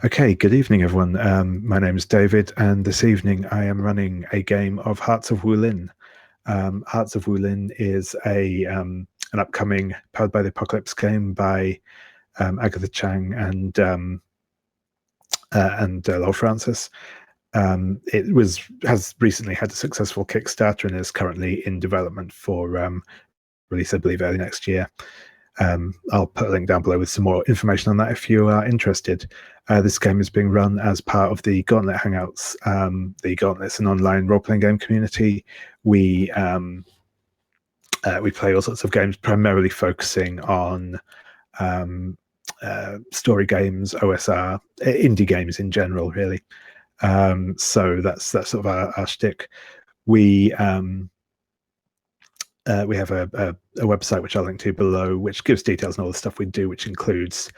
Okay, good evening, everyone. My name is David, and this evening I am running a game of Hearts of Wulin. Hearts of Wulin is an upcoming Powered by the Apocalypse game by Agatha Chang and Lowell Francis. It has recently had a successful Kickstarter and is currently in development for release, I believe, early next year. I'll put a link down below with some more information on that if you are interested. This game is being run as part of the Gauntlet Hangouts. The Gauntlet's an online role-playing game community. We play all sorts of games, primarily focusing on story games, OSR, indie games in general, really. So that's sort of our shtick. We have a website which I'll link to below, which gives details on all the stuff we do, which includes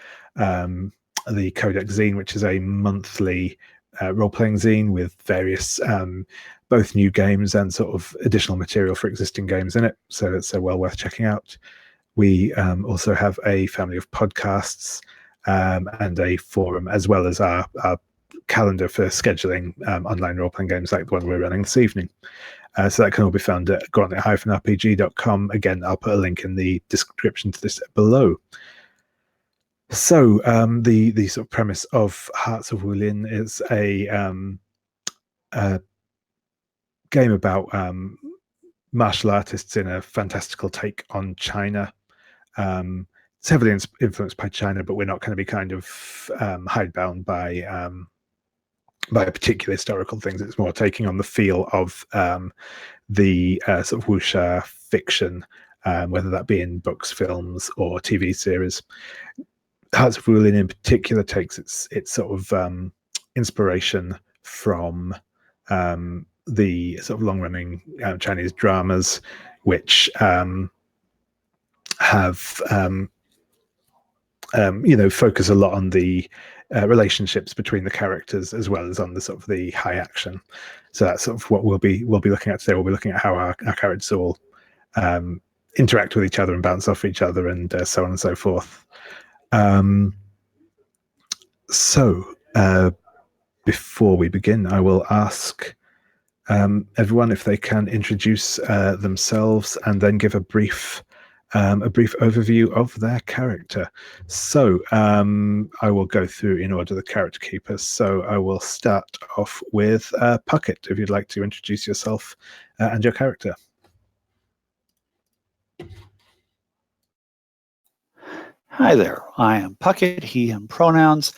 the Codex Zine, which is a monthly role-playing zine with various both new games and sort of additional material for existing games in it. So it's well worth checking out. We also have a family of podcasts and a forum, as well as our calendar for scheduling online role-playing games like the one we're running this evening. So that can all be found at gauntlet-rpg.com. Again, I'll put a link in the description to this below. So the sort of premise of Hearts of Wulin is a game about martial artists in a fantastical take on China. It's heavily influenced by China, but we're not going to be kind of hidebound by particular historical things. It's more taking on the feel of the sort of wuxia fiction, whether that be in books, films, or TV series. Hearts of Wulin in particular takes its sort of inspiration from the sort of long-running Chinese dramas, which have focus a lot on the relationships between the characters, as well as on the sort of the high action. So that's sort of what we'll be looking at today. We'll be looking at how our characters all interact with each other and bounce off each other, and so on and so forth. Before we begin, I will ask everyone if they can introduce themselves and then give a brief overview of their character. So I will go through in order the character keepers. So I will start off with Puckett, if you'd like to introduce yourself and your character. Hi there, I am Puckett, he, him pronouns.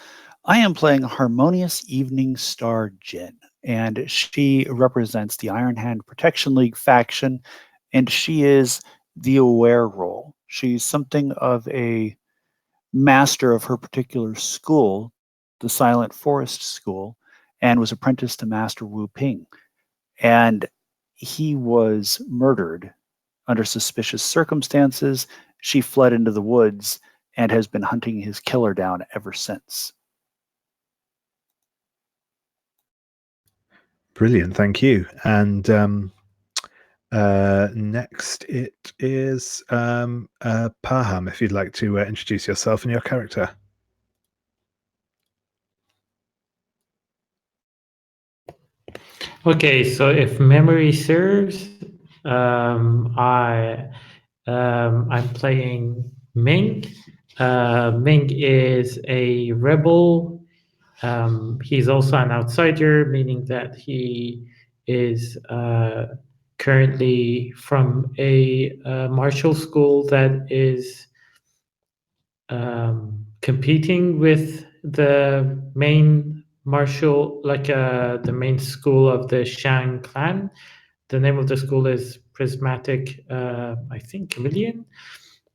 I am playing Harmonious Evening Star Jin, and she represents the Iron Hand Protection League faction, and she is the aware role. She's something of a master of her particular school, the Silent Forest School, and was apprenticed to Master Wu Ping. And he was murdered under suspicious circumstances. She fled into the woods and has been hunting his killer down ever since. Brilliant, thank you. And next it is Parham, if you'd like to introduce yourself and your character. Okay, so if memory serves, I'm playing Ming. Ming is a rebel. He's also an outsider, meaning that he is currently from a martial school that is competing with the main martial, the main school of the Shang clan. The name of the school is Prismatic, I think, Chameleon.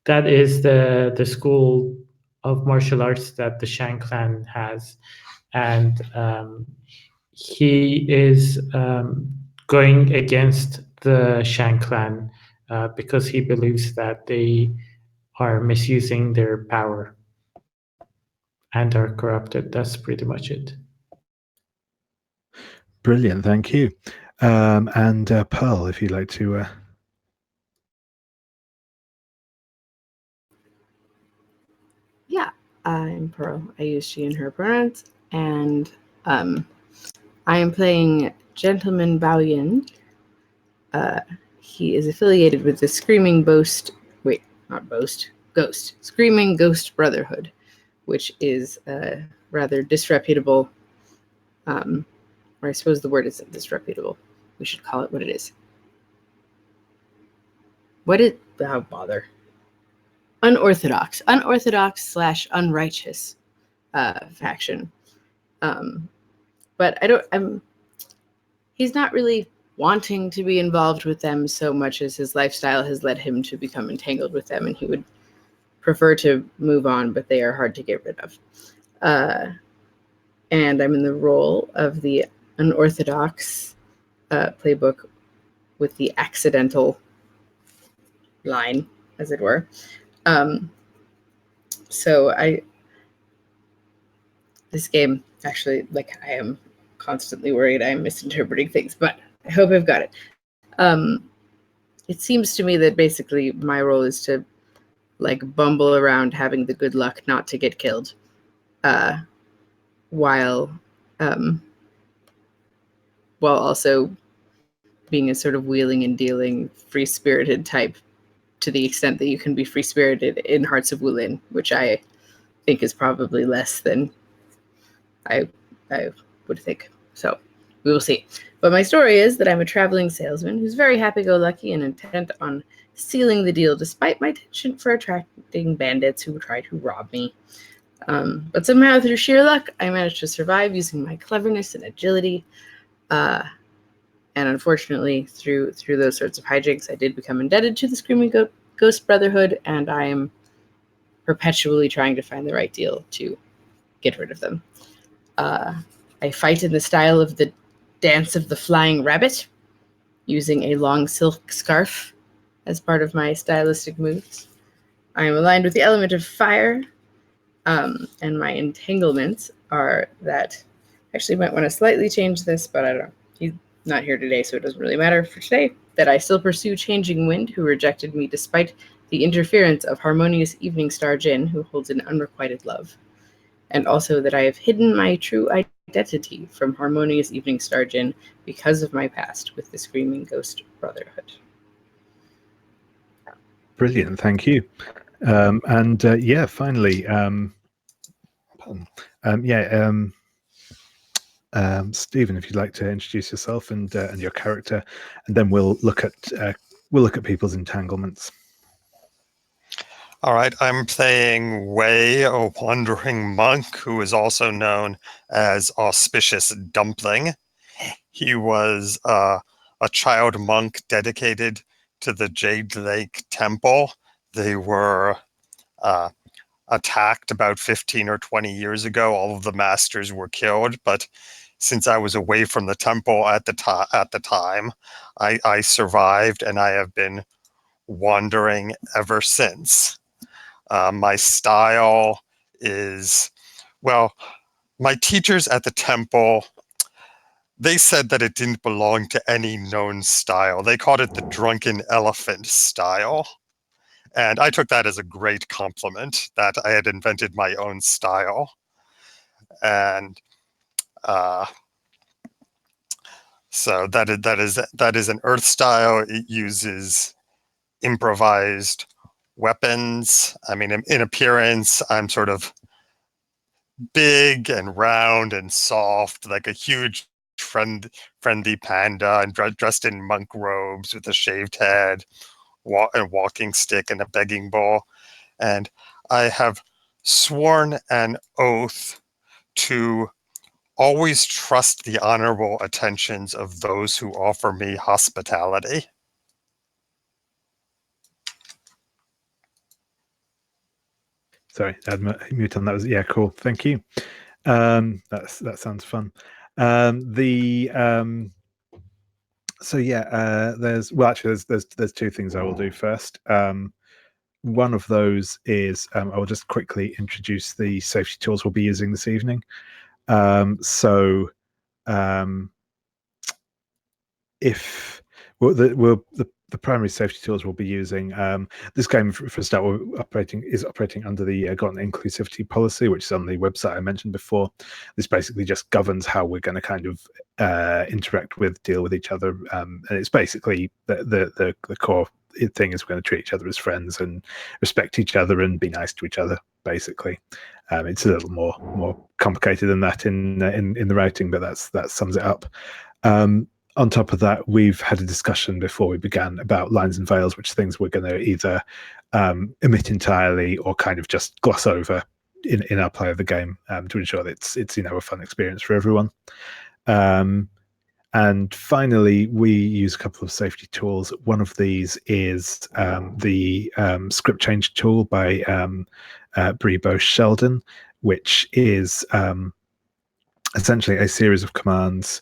That is the school of martial arts that the Shang clan has. And he is going against the Shang clan because he believes that they are misusing their power and are corrupted. That's pretty much it. Brilliant, thank you. And Pearl, if you'd like to... Yeah, I'm Pearl. I use she and her pronouns, and I am playing Gentleman Baoyin. He is affiliated with the Screaming Ghost. Wait, not Boast. Ghost. Screaming Ghost Brotherhood, which is a rather disreputable. Or I suppose the word isn't disreputable. We should call it what it is. Oh, bother. Unorthodox / unrighteous faction. But he's not really wanting to be involved with them so much as his lifestyle has led him to become entangled with them, and he would prefer to move on, but they are hard to get rid of. And I'm in the role of the unorthodox playbook with the accidental line, as it were. So this game, actually, like, I am constantly worried I'm misinterpreting things, but I hope I've got it. It seems to me that basically my role is to, like, bumble around having the good luck not to get killed, while also being a sort of wheeling and dealing, free-spirited type, to the extent that you can be free-spirited in Hearts of Wulin, which I think is probably less than I would think. So we will see. But my story is that I'm a traveling salesman who's very happy-go-lucky and intent on sealing the deal despite my penchant for attracting bandits who try to rob me. But somehow, through sheer luck, I managed to survive using my cleverness and agility. And unfortunately, through those sorts of hijinks, I did become indebted to the Screaming Ghost Brotherhood, and I am perpetually trying to find the right deal to get rid of them. I fight in the style of the Dance of the Flying Rabbit, using a long silk scarf as part of my stylistic moves. I am aligned with the element of fire, and my entanglements are that... Actually, might want to slightly change this, but I don't know. He's not here today, so it doesn't really matter for today. That I still pursue Changing Wind, who rejected me despite the interference of Harmonious Evening Star Jin, who holds an unrequited love. And also that I have hidden my true identity from Harmonious Evening Star Jin because of my past with the Screaming Ghost Brotherhood. Brilliant, thank you. Finally, Stephen, if you'd like to introduce yourself and your character, and then we'll look at people's entanglements. All right, I'm playing Wei, a wandering monk who is also known as Auspicious Dumpling. He was a child monk dedicated to the Jade Lake Temple. They were attacked about 15 or 20 years ago. All of the masters were killed, but since I was away from the temple at the time, I survived, and I have been wandering ever since. My style is, well, my teachers at the temple, they said that it didn't belong to any known style. They called it the drunken elephant style. And I took that as a great compliment that I had invented my own style. And so that is an earth style. It uses improvised weapons. I mean, in appearance, I'm sort of big and round and soft, like a huge friendly panda, and dressed in monk robes with a shaved head, a walking stick, and a begging bowl. And I have sworn an oath to always trust the honorable attentions of those who offer me hospitality. Sorry, I had mute on. That was, yeah, cool. Thank you. That sounds fun. There's two things I will do first. One of those is I will just quickly introduce the safety tools we'll be using this evening. The the primary safety tools we'll be using. This game, for a start, is operating under the Gauntlet inclusivity policy, which is on the website I mentioned before. This basically just governs how we're going to kind of interact with, deal with each other, and it's basically the core thing is we're going to treat each other as friends and respect each other and be nice to each other. Basically, it's a little more complicated than that in the writing, but that sums it up. On top of that, we've had a discussion before we began about lines and veils, which things we're going to either omit entirely or kind of just gloss over in our play of the game to ensure that it's a fun experience for everyone. And finally, we use a couple of safety tools. One of these is the script change tool by Brebo Sheldon, which is essentially a series of commands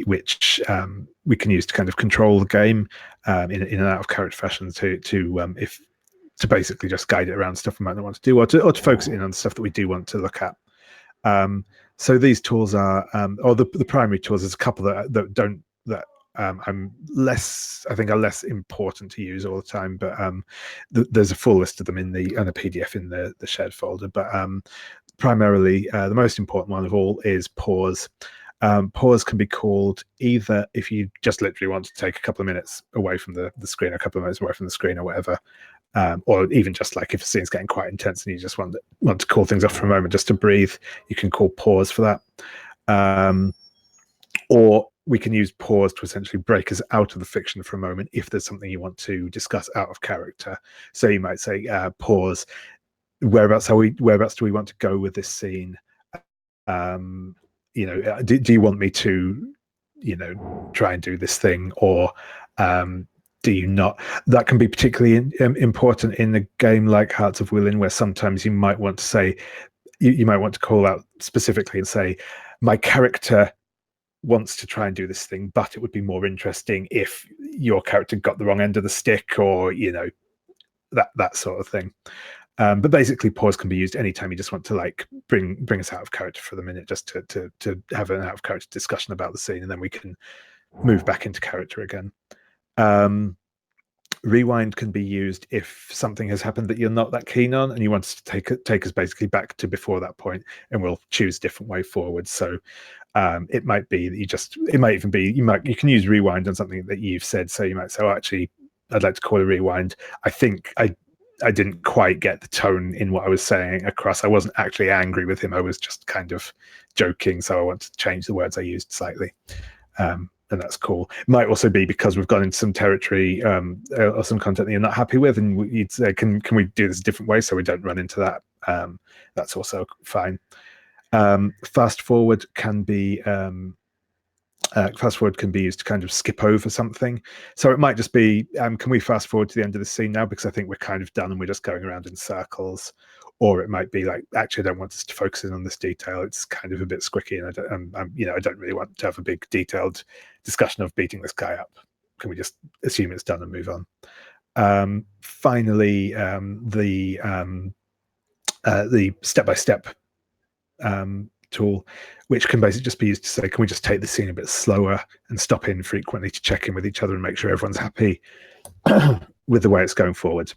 which we can use to kind of control the game in an out of character fashion to basically just guide it around stuff we might not want to do, or to focus in on stuff that we do want to look at. So these tools are, or the primary tools. There's a couple that I'm less important to use all the time, but there's a full list of them in the PDF in the shared folder. But primarily, the most important one of all is pause. Pause can be called either if you just literally want to take a couple of minutes away from the screen, a couple of minutes away from the screen or whatever, or even just like if a scene's getting quite intense and you just want to call things off for a moment just to breathe, you can call pause for that. Or we can use pause to essentially break us out of the fiction for a moment if there's something you want to discuss out of character. So you might say, pause, whereabouts do we want to go with this scene? Do you want me to, try and do this thing, or do you not? That can be particularly important in a game like Hearts of Wulin, where sometimes you might want to say, you might want to call out specifically and say, my character wants to try and do this thing, but it would be more interesting if your character got the wrong end of the stick, or that sort of thing. But basically, pause can be used anytime you just want to like bring us out of character for the minute, just to have an out of character discussion about the scene, and then we can move back into character again. Rewind can be used if something has happened that you're not that keen on, and you want to take us basically back to before that point, and we'll choose a different way forward. So it might be that you can use rewind on something that you've said. So you might say, oh, actually, I'd like to call a rewind. I think I didn't quite get the tone in what I was saying across. I wasn't actually angry with him. I was just kind of joking. So I want to change the words I used slightly. And that's cool. It might also be because we've gone into some territory or some content that you're not happy with, and you'd say, can we do this a different way so we don't run into that? That's also fine. Fast forward can be used to kind of skip over something. So it might just be, can we fast forward to the end of the scene now, because I think we're kind of done and we're just going around in circles. Or it might be like, actually, I don't want us to focus in on this detail. It's kind of a bit squicky, and I don't really want to have a big detailed discussion of beating this guy up. Can we just assume it's done and move on? Finally, the step-by-step tool, which can basically just be used to say, can we just take the scene a bit slower and stop in frequently to check in with each other and make sure everyone's happy with the way it's going forward.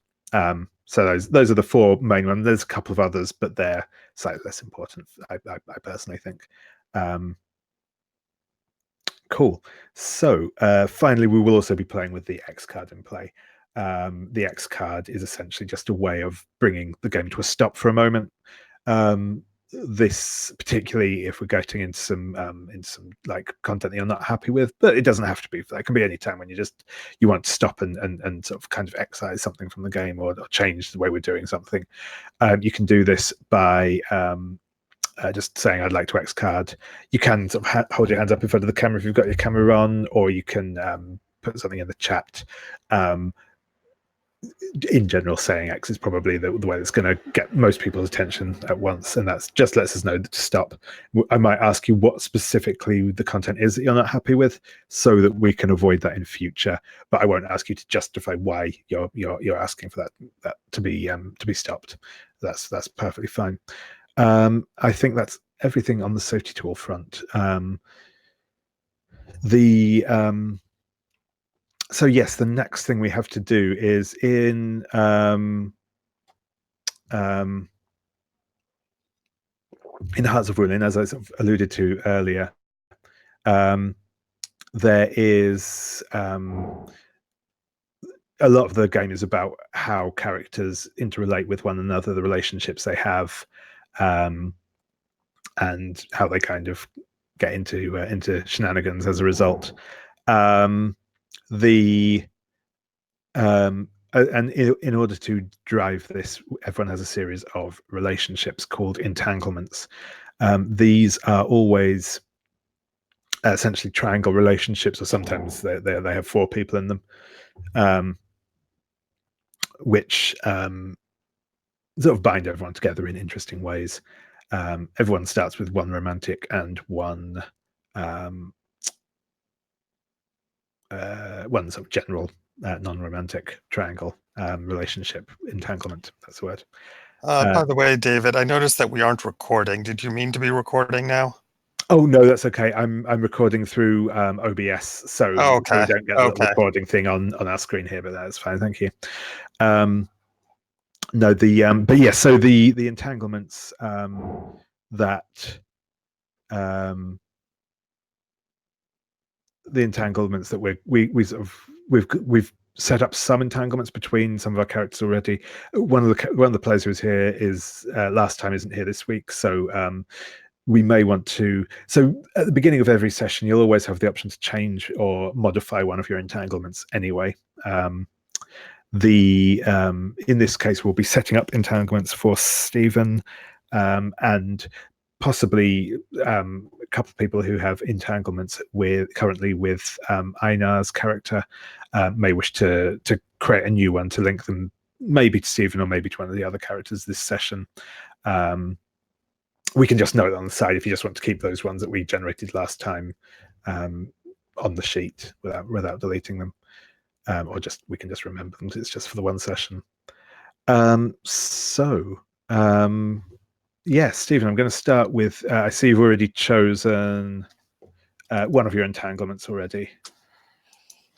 So those are the four main ones. There's a couple of others, but they're slightly less important, I personally think. Cool. So finally, we will also be playing with the X card in play. The X card is essentially just a way of bringing the game to a stop for a moment. This particularly if we're getting into some like content that you're not happy with, but it doesn't have to be. That can be any time when you want to stop and sort of kind of excise something from the game, or change the way we're doing something. You can do this by just saying, I'd like to X card. You can sort of hold your hands up in front of the camera if you've got your camera on, or you can put something in the chat. In general, saying X is probably the way that's going to get most people's attention at once, and that's just lets us know to stop. I might ask you what specifically the content is that you're not happy with, so that we can avoid that in future. But I won't ask you to justify why you're asking for that to be stopped. That's perfectly fine. I think that's everything on the safety tool front. So yes, the next thing we have to do is in Hearts of Wulin, as I sort of alluded to earlier, there is a lot of the game is about how characters interrelate with one another, the relationships they have, and how they kind of get into shenanigans as a result. And in order to drive this, everyone has a series of relationships called entanglements. These are always essentially triangle relationships, or sometimes they have 4 people in them, which sort of bind everyone together in interesting ways. Everyone starts with one romantic and one sort of general non-romantic triangle relationship entanglement. That's the word. By the way, David, I noticed that we aren't recording. Did you mean to be recording now? Oh no, that's okay. I'm recording through OBS, so we don't get the little recording thing on our screen here, but that's fine. Thank you. No, but yes, so the entanglements that we've set up some entanglements between some of our characters already. One of the players who's here is last time isn't here this week, so we may want to. So at the beginning of every session, you'll always have the option to change or modify one of your entanglements anyway. In this case, we'll be setting up entanglements for Stephen and possibly a couple of people who have entanglements currently with Einar's character may wish to create a new one to link them maybe to Stephen or maybe to one of the other characters this session. We can just note on the side if you just want to keep those ones that we generated last time on the sheet without deleting them, or we can just remember them. It's just for the one session. Yes, Stephen, I'm going to start with. I see you've already chosen one of your entanglements already.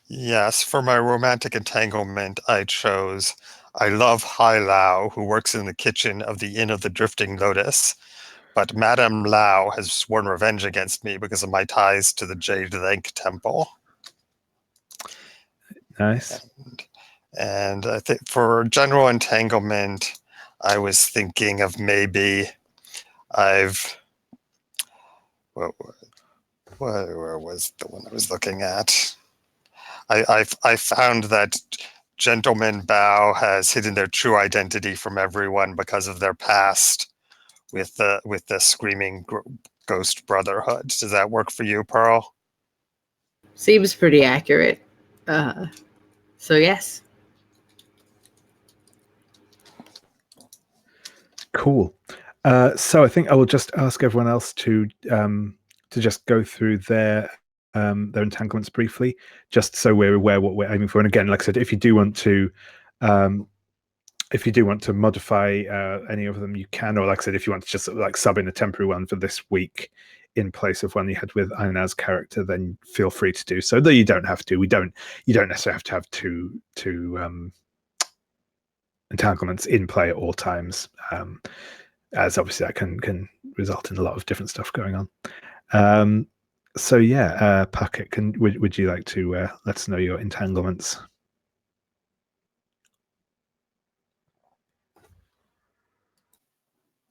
Yes, for my romantic entanglement, I chose I love Hai Lao, who works in the kitchen of the Inn of the Drifting Lotus. But Madame Lao has sworn revenge against me because of my ties to the Jade Thank Temple. Nice. And I think for general entanglement, I was thinking of maybe where was the one I was looking at? I found that Gentleman Bao has hidden their true identity from everyone because of their past with the Screaming Ghost Brotherhood. Does that work for you, Pearl? Seems pretty accurate. So yes. Cool. So I think I will just ask everyone else to just go through their entanglements briefly, just so we're aware what we're aiming for. And again, like I said, if you do want to modify any of them, you can. Or like I said, if you want to just like sub in a temporary one for this week in place of one you had with Ainar's character, then feel free to do so. Though you don't have to. You don't necessarily have to have two entanglements in play at all times, as obviously that can result in a lot of different stuff going on. So yeah, Puckett, would you like to let us know your entanglements?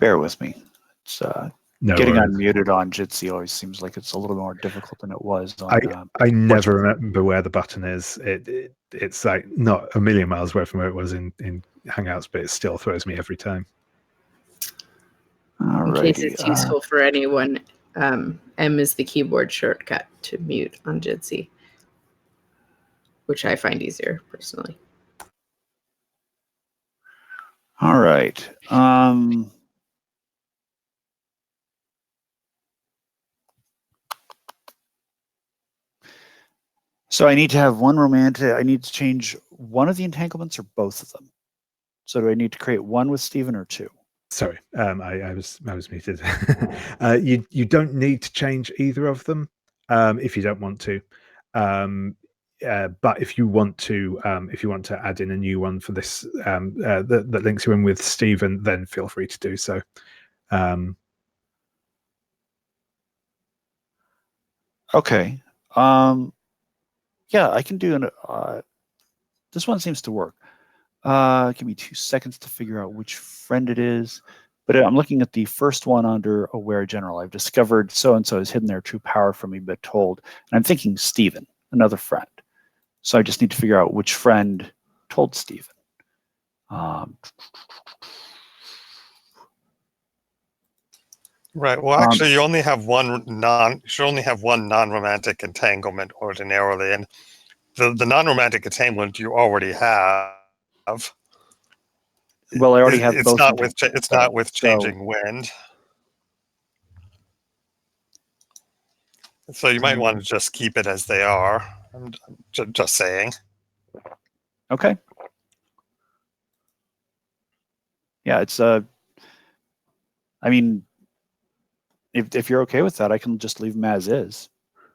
Bear with me. It's No getting worries. unmuted on Jitsi always seems like it's a little more difficult than it was on I never remember where the button is. It's like not a million miles away from where it was in Hangouts, but it still throws me every time. In case it's useful for anyone, M is the keyboard shortcut to mute on Jitsi, which I find easier personally. All right. So I need to have one romantic. I need to change one of the entanglements or both of them. So do I need to create one with Stephen or two? Sorry, I was muted. You don't need to change either of them if you don't want to. but if you want to add in a new one for this that links you in with Stephen, then feel free to do so. Okay. Yeah, I can do an. This one seems to work. Give me 2 seconds to figure out which friend it is. But I'm looking at the first one under Aware General. I've discovered so-and-so has hidden their true power from me, but told. And I'm thinking Stephen, another friend. So I just need to figure out which friend told Stephen. Right. Well, actually, you only have one non-romantic entanglement ordinarily, and the non-romantic entanglement you already have. Well, I already have both. It's not with changing wind. So you might want to just keep it as they are. I'm just saying. Okay. Yeah, it's I mean, if you're okay with that, I can just leave them as is.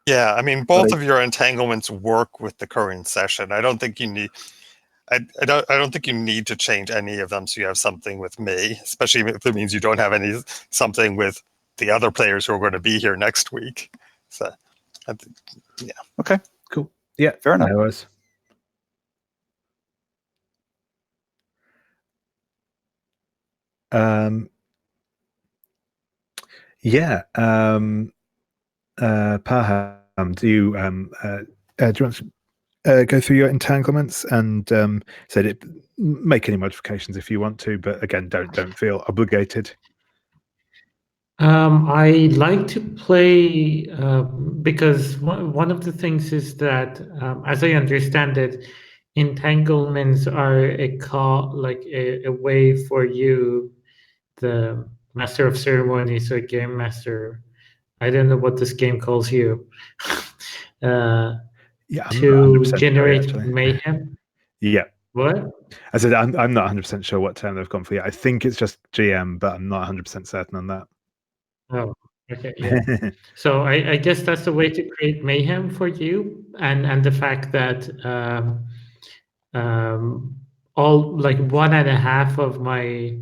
Yeah, I mean, both of your entanglements work with the current session. I don't think you need. I don't think you need to change any of them so you have something with me, especially if it means you don't have something with the other players who are going to be here next week. So, yeah. Okay. Cool. Yeah. Fair enough. No worries. Yeah. Parham, do you want to go through your entanglements and make any modifications if you want to, but again, don't feel obligated. I like to play because one of the things is that, as I understand it, entanglements are a way for you, the master of ceremonies or game master. I don't know what this game calls you. Yeah, to generate mayhem. Yeah. What? I said I'm not 100% sure what term they've gone for yet. I think it's just GM, but I'm not 100% certain on that. Oh, okay, yeah. So I guess that's the way to create mayhem for you, and the fact that all like 1.5 of my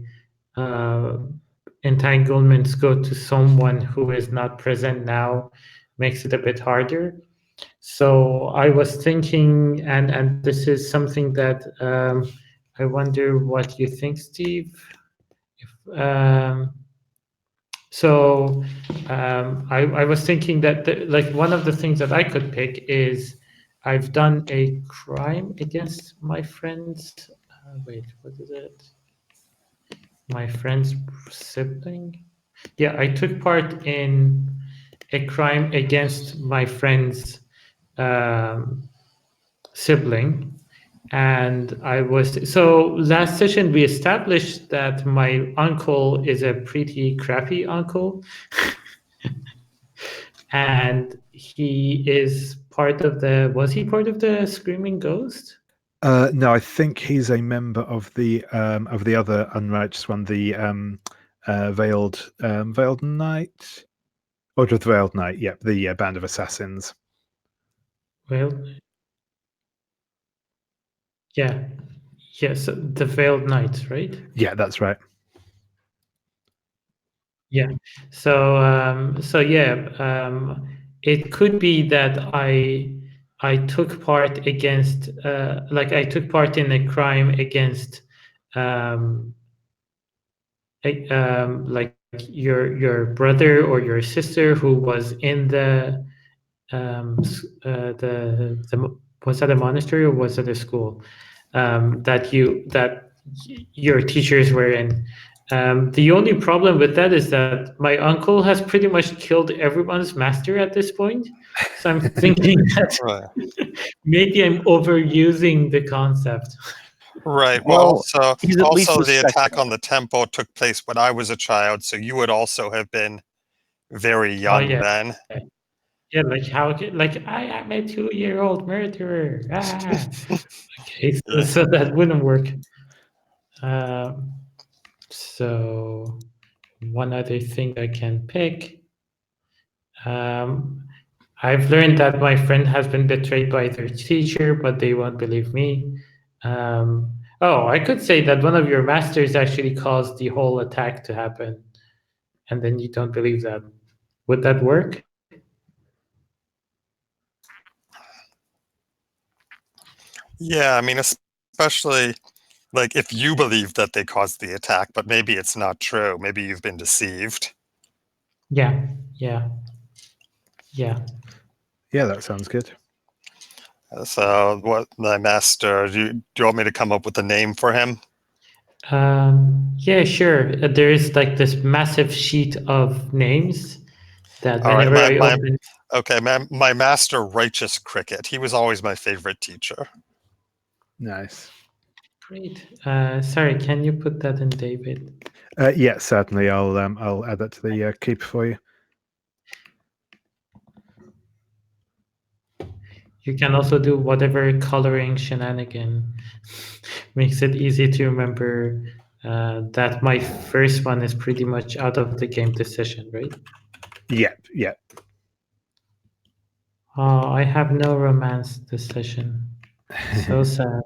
entanglements go to someone who is not present now makes it a bit harder. So I was thinking, and this is something that I wonder what you think, Steve. I was thinking that like one of the things that I could pick is I've done a crime against my friend's. Wait, what is it? My friend's sibling. Yeah, I took part in a crime against my friend's sibling, and I was so last session we established that my uncle is a pretty crappy uncle. And he is part of was he part of the Screaming Ghost? No, I think he's a member of the other unrighteous one, the Veiled Knight, Order of the Veiled Knight. Yep, the band of assassins. Well, yeah, yes, the Veiled Knights, right? Yeah, that's right. Yeah. So yeah, it could be that I took part against I took part in a crime against like your brother or your sister who was in the was that a monastery or was it a school that your teachers were in. The only problem with that is that my uncle has pretty much killed everyone's master at this point. So I'm thinking that maybe I'm overusing the concept. Right. Well, also the attack on the temple took place when I was a child, so you would also have been very young then. Yeah, like how? Like I am a 2-year-old murderer. Okay, so that wouldn't work. So one other thing I can pick. I've learned that my friend has been betrayed by their teacher, but they won't believe me. Oh, I could say that one of your masters actually caused the whole attack to happen, and then you don't believe that. Would that work? Yeah, I mean, especially like if you believe that they caused the attack, but maybe it's not true. Maybe you've been deceived. Yeah. Yeah, that sounds good. So, what my master? Do you want me to come up with a name for him? Yeah, sure. There is like this massive sheet of names that All right, whenever I open. okay, my master, Righteous Cricket. He was always my favorite teacher. Nice. Great. Sorry, can you put that in, David? Yeah, certainly. I'll add that to the keep for you. You can also do whatever coloring shenanigan makes it easy to remember that my first one is pretty much out of the game decision, right? Yeah. Oh, I have no romance decision. So sad.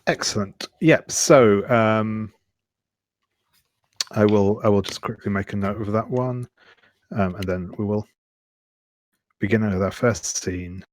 Excellent. Yep. So I will just quickly make a note of that one, and then we will begin with our first scene.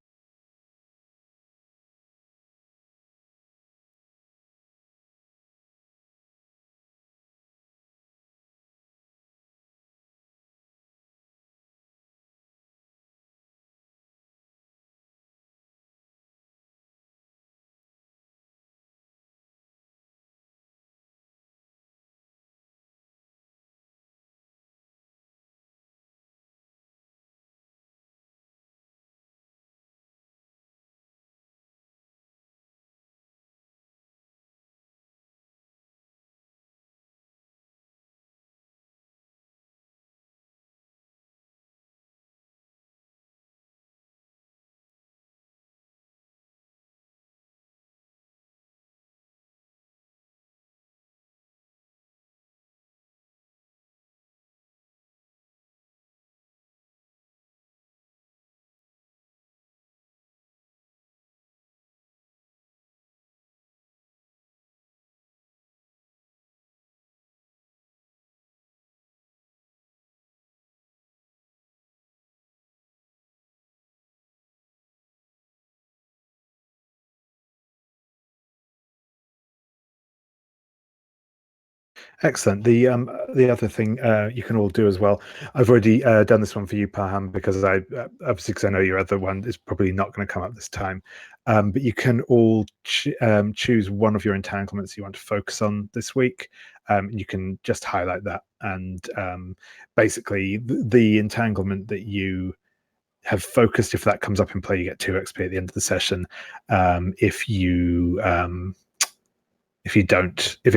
Excellent. The other thing you can all do as well. I've already done this one for you, Paham, because I obviously because I know your other one is probably not going to come up this time. But you can all choose one of your entanglements you want to focus on this week. You can just highlight that, and basically the entanglement that you have focused, if that comes up in play, you get 2 XP at the end of the session. If you don't, if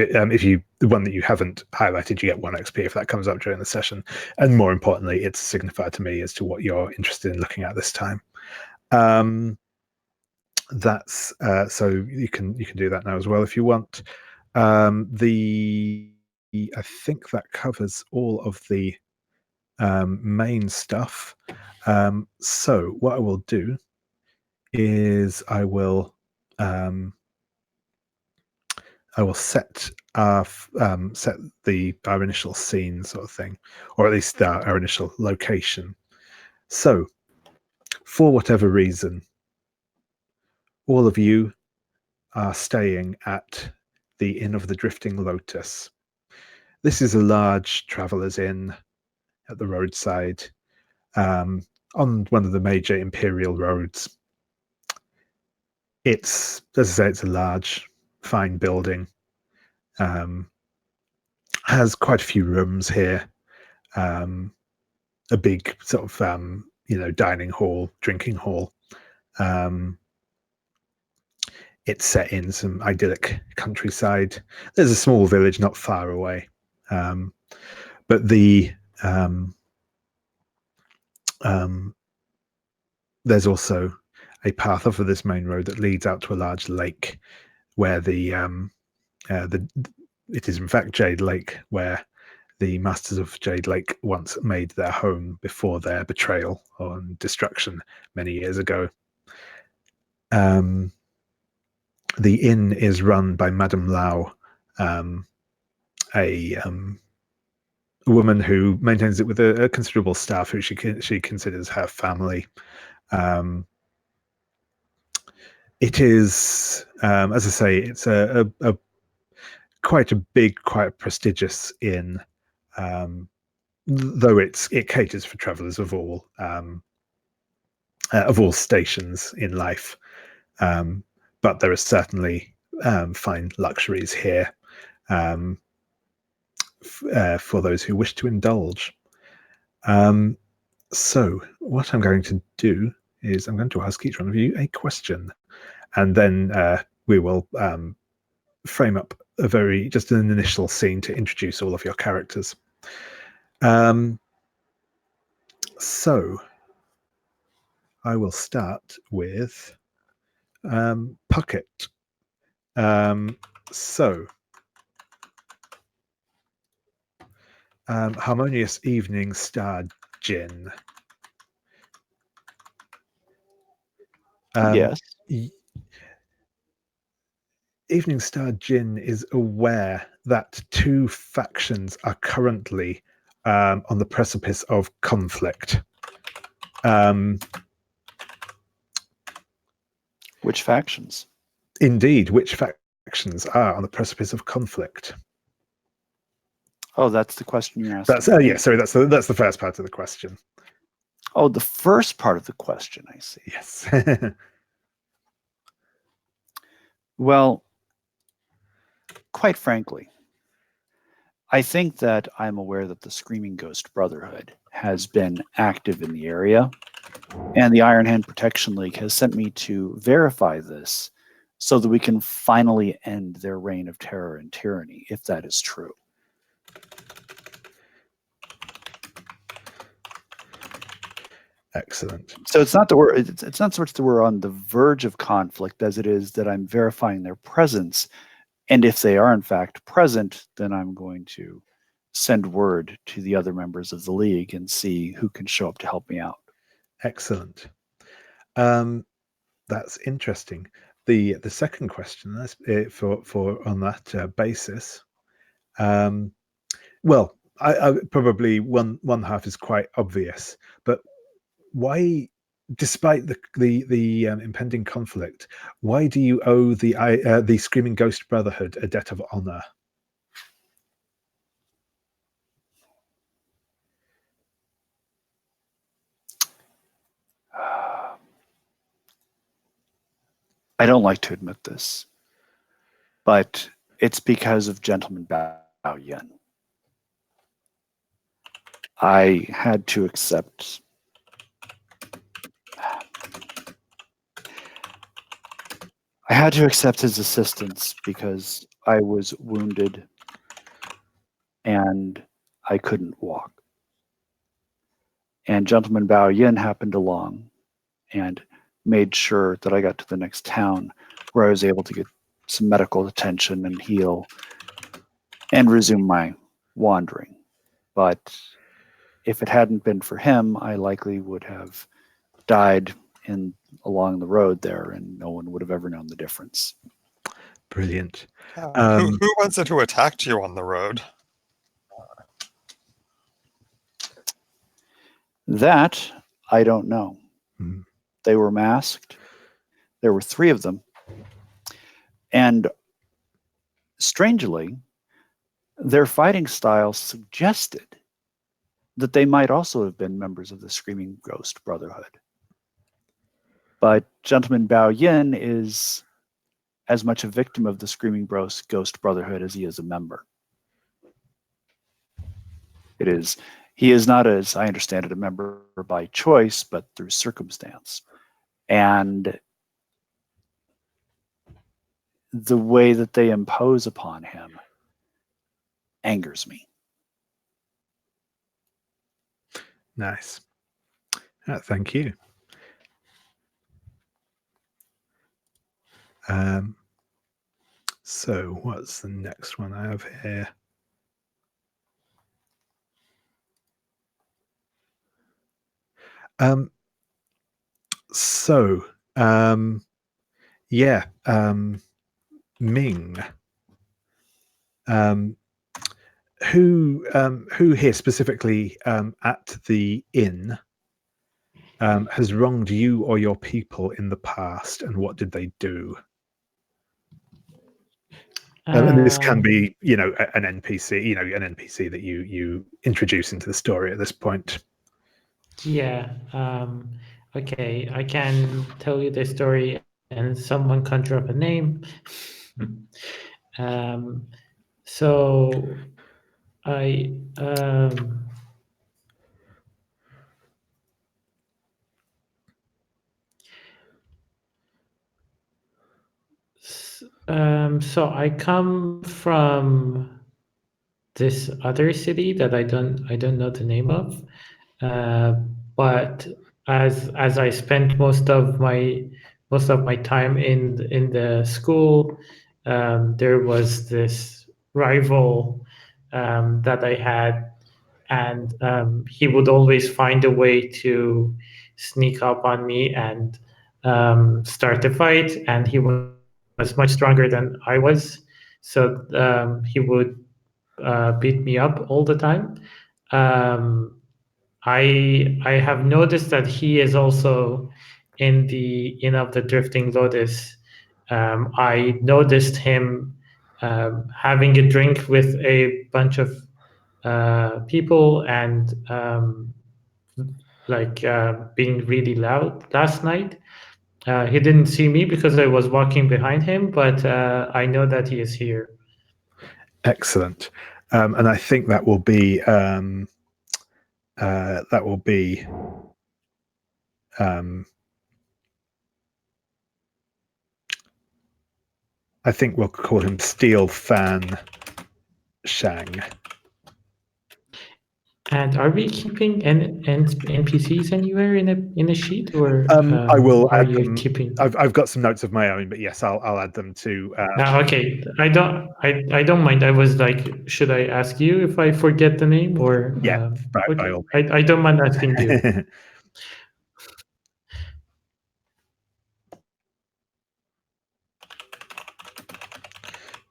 the one that you haven't highlighted, you get 1 XP if that comes up during the session. And more importantly, it's a signifier to me as to what you're interested in looking at this time. That's so you can do that now as well if you want. I think that covers all of the main stuff. So what I will do is I will set our our initial scene sort of thing, or at least our initial location. So, for whatever reason, all of you are staying at the Inn of the Drifting Lotus. This is a large travelers' inn at the roadside, on one of the major imperial roads. It's, as I say, it's a large, fine building. Has quite a few rooms here. A big sort of dining hall, drinking hall. It's set in some idyllic countryside. There's a small village not far away, but there's also a path off of this main road that leads out to a large lake, where it is in fact Jade Lake, where the Masters of Jade Lake once made their home before their betrayal and destruction many years ago. The inn is run by Madame Lau, a woman who maintains it with a considerable staff who she considers her family. It is, as I say, it's a quite a big, quite prestigious inn, though it caters for travellers of all stations in life. But there are certainly fine luxuries here for those who wish to indulge. So what I'm going to do is I'm going to ask each one of you a question, and then we will frame up just an initial scene to introduce all of your characters. So I will start with Puckett. Harmonious Evening Star Jinn. Yes. Evening Star Jinn is aware that two factions are currently on the precipice of conflict. Which factions? Indeed, which factions are on the precipice of conflict? Oh, that's the question you're asking. Sorry, that's the first part of the question. Oh, the first part of the question, I see. Yes. Well, quite frankly, I think that I'm aware that the Screaming Ghost Brotherhood has been active in the area, and the Iron Hand Protection League has sent me to verify this so that we can finally end their reign of terror and tyranny, if that is true. Excellent. So it's not so much that we're on the verge of conflict as it is that I'm verifying their presence. And if they are in fact present, then I'm going to send word to the other members of the league and see who can show up to help me out. Excellent. That's interesting. The second question, that's for on that basis. Well, I probably one half is quite obvious, but why, despite the impending conflict, why do you owe the Screaming Ghost Brotherhood a debt of honor? I don't like to admit this, but it's because of Gentleman Bao Yin. I had to accept his assistance because I was wounded and I couldn't walk. And Gentleman Bao Yin happened along and made sure that I got to the next town where I was able to get some medical attention and heal and resume my wandering. But if it hadn't been for him, I likely would have died along the road there, and no one would have ever known the difference. Brilliant. Who was it who attacked you on the road? That I don't know. Hmm. They were masked. There were 3 of them. And strangely, their fighting style suggested that they might also have been members of the Screaming Ghost Brotherhood. But Gentleman Bao Yin is as much a victim of the Screaming Ghost Brotherhood as he is a member. He is not, as I understand it, a member by choice, but through circumstance. And the way that they impose upon him angers me. Nice. Thank you. So what's the next one I have here? Ming. Who here specifically at the inn has wronged you or your people in the past, and what did they do? And this can be, an NPC, an NPC that you introduce into the story at this point. Yeah. Okay, I can tell you the story, and someone conjure up a name. So I so I come from this other city that I don't know the name of, but as I spent most of my time in the school, there was this rival that I had, and he would always find a way to sneak up on me and start a fight, and he was much stronger than I was, so he would beat me up all the time. I have noticed that he is also in the Inn of the Drifting Lotus. I noticed him having a drink with a bunch of people and being really loud last night. He didn't see me because I was walking behind him, but I know that he is here. Excellent. And I think that will be I think we'll call him Steel Fan Shang. And are we keeping NPCs anywhere in a sheet, or I will. are you keeping? I've got some notes of my own, but yes, I'll add them to. Okay, I don't mind. I was like, should I ask you if I forget the name, or Yeah, okay. I don't mind asking you.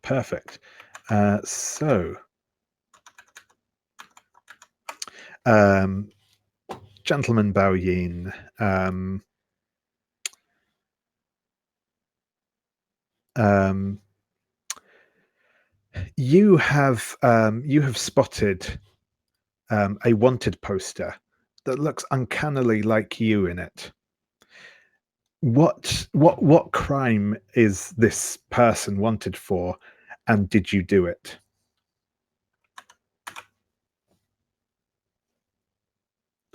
Perfect. Gentleman Bao Yin. You have spotted a wanted poster that looks uncannily like you in it. What crime is this person wanted for, and did you do it?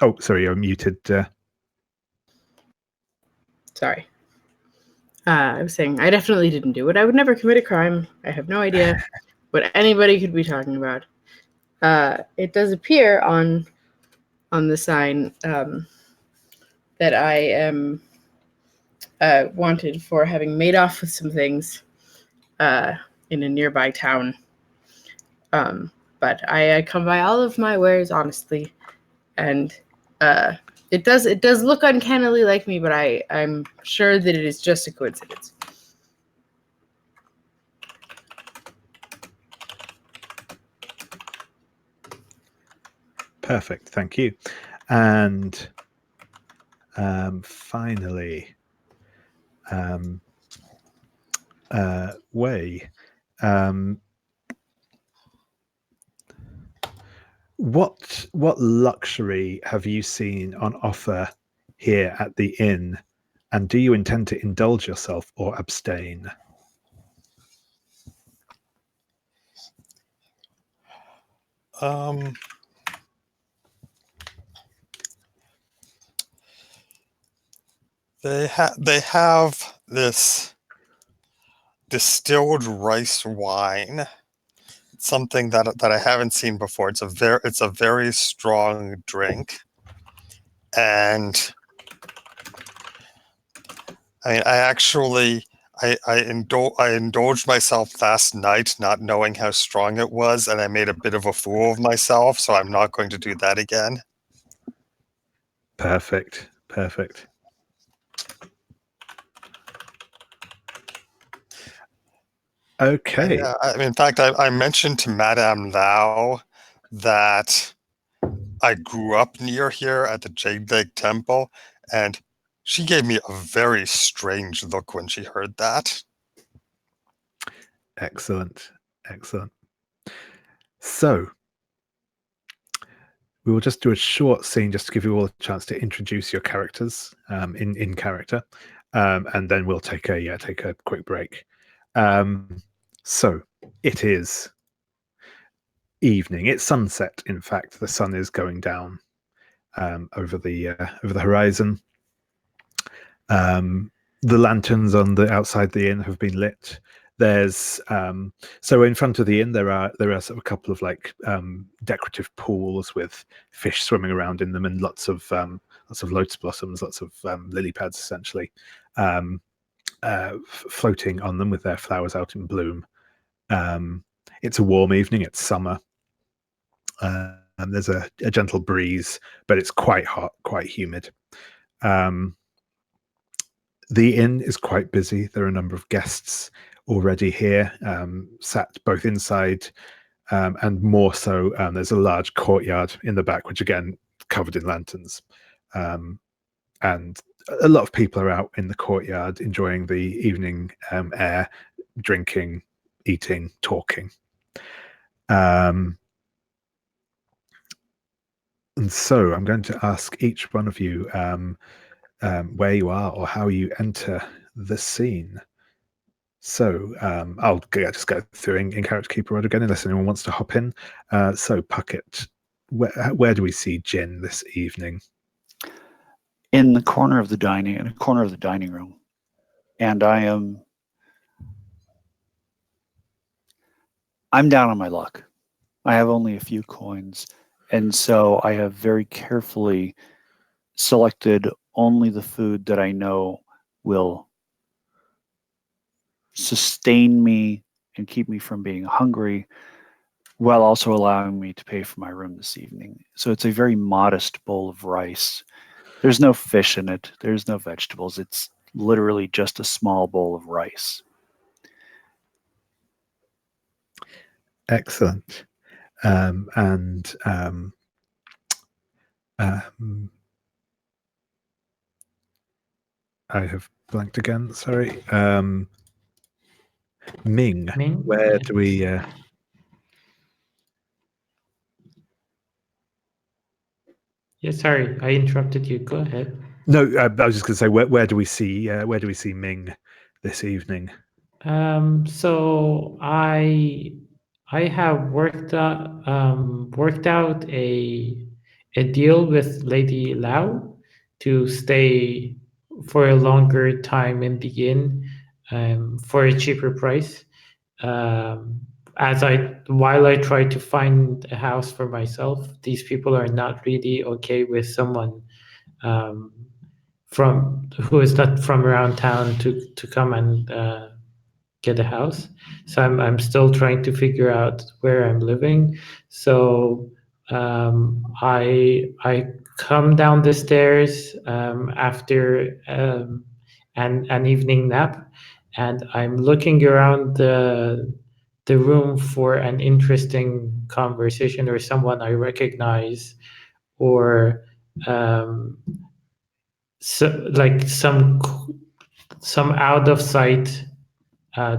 Oh, sorry, you're muted. Sorry. I was saying I definitely didn't do it. I would never commit a crime. I have no idea what anybody could be talking about. It does appear on the sign that I am wanted for having made off with some things in a nearby town. But I come by all of my wares honestly, and it does look uncannily like me, but I'm sure that it is just a coincidence. Perfect, thank you. And finally, Wei, what luxury have you seen on offer here at the inn, and do you intend to indulge yourself or abstain? They have this distilled rice wine, something that I haven't seen before. It's a very strong drink, and I mean, I indulged myself last night, not knowing how strong it was, and I made a bit of a fool of myself. So I'm not going to do that again. Perfect. Perfect. Okay. In fact, I mentioned to Madame Lau that I grew up near here at the Jade Lake Temple, and she gave me a very strange look when she heard that. Excellent. Excellent. So we will just do a short scene just to give you all a chance to introduce your characters in character, and then we'll take a quick break. So it is evening. It's sunset. In fact, the sun is going down over the horizon. The lanterns on the outside the inn have been lit. There's so in front of the inn there are sort of a couple of like decorative pools with fish swimming around in them, and lots of lotus blossoms, lots of lily pads essentially floating on them with their flowers out in bloom. It's a warm evening. It's summer. And there's a gentle breeze, but it's quite hot, quite humid. The inn is quite busy. There are a number of guests already here, sat both inside and more so. There's a large courtyard in the back, which again covered in lanterns, and a lot of people are out in the courtyard enjoying the evening air, drinking, eating, talking. And so I'm going to ask each one of you where you are or how you enter the scene. So I'll just go through in character keeper order again, unless anyone wants to hop in. So Puckett, where do we see Jin this evening? In the corner of the dining room, and I'm down on my luck. I have only a few coins, and so I have very carefully selected only the food that I know will sustain me and keep me from being hungry, while also allowing me to pay for my room this evening. So it's a very modest bowl of rice. There's no fish in it. There's no vegetables. It's literally just a small bowl of rice. Excellent. I have blanked again. Sorry. Ming, where do we? Yeah, sorry, I interrupted you. Go ahead. No, I was just going to say, where do we see Ming this evening? So I have worked out a deal with Lady Lau to stay for a longer time in the inn for a cheaper price. While I try to find a house for myself, these people are not really okay with someone who is not from around town to come and get a house. So I'm still trying to figure out where I'm living. So I come down the stairs after an evening nap, and I'm looking around the room for an interesting conversation or someone I recognize, or like some out of sight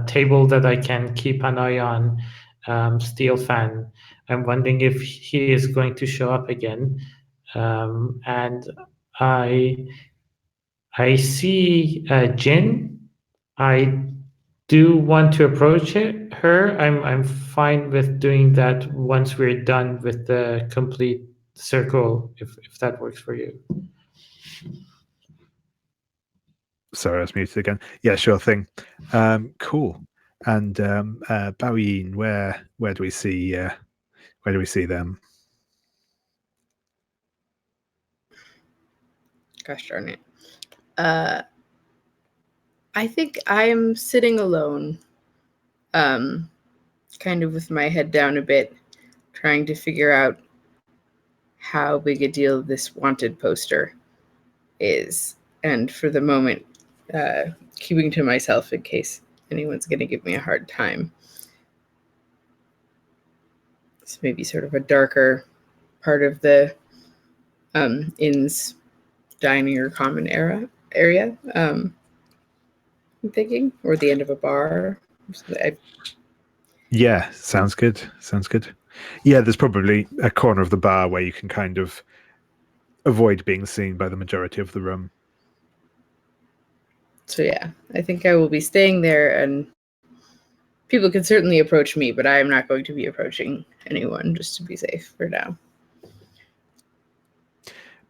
table that I can keep an eye on. Steel Fan. I'm wondering if he is going to show up again, and I see Jin. I do want to approach her. I'm fine with doing that once we're done with the complete circle, if that works for you. Sorry, I was muted again. Yeah, sure thing. Cool. And Baoyin, where do we see them? Gosh darn it. I think I'm sitting alone, kind of with my head down a bit, trying to figure out how big a deal this wanted poster is. And for the moment, keeping to myself in case anyone's going to give me a hard time. It's maybe sort of a darker part of the inn's dining or common area. I'm thinking, or the end of a bar. Yeah, sounds good. Sounds good. Yeah, there's probably a corner of the bar where you can kind of avoid being seen by the majority of the room. So yeah, I think I will be staying there, and people can certainly approach me, but I am not going to be approaching anyone, just to be safe for now.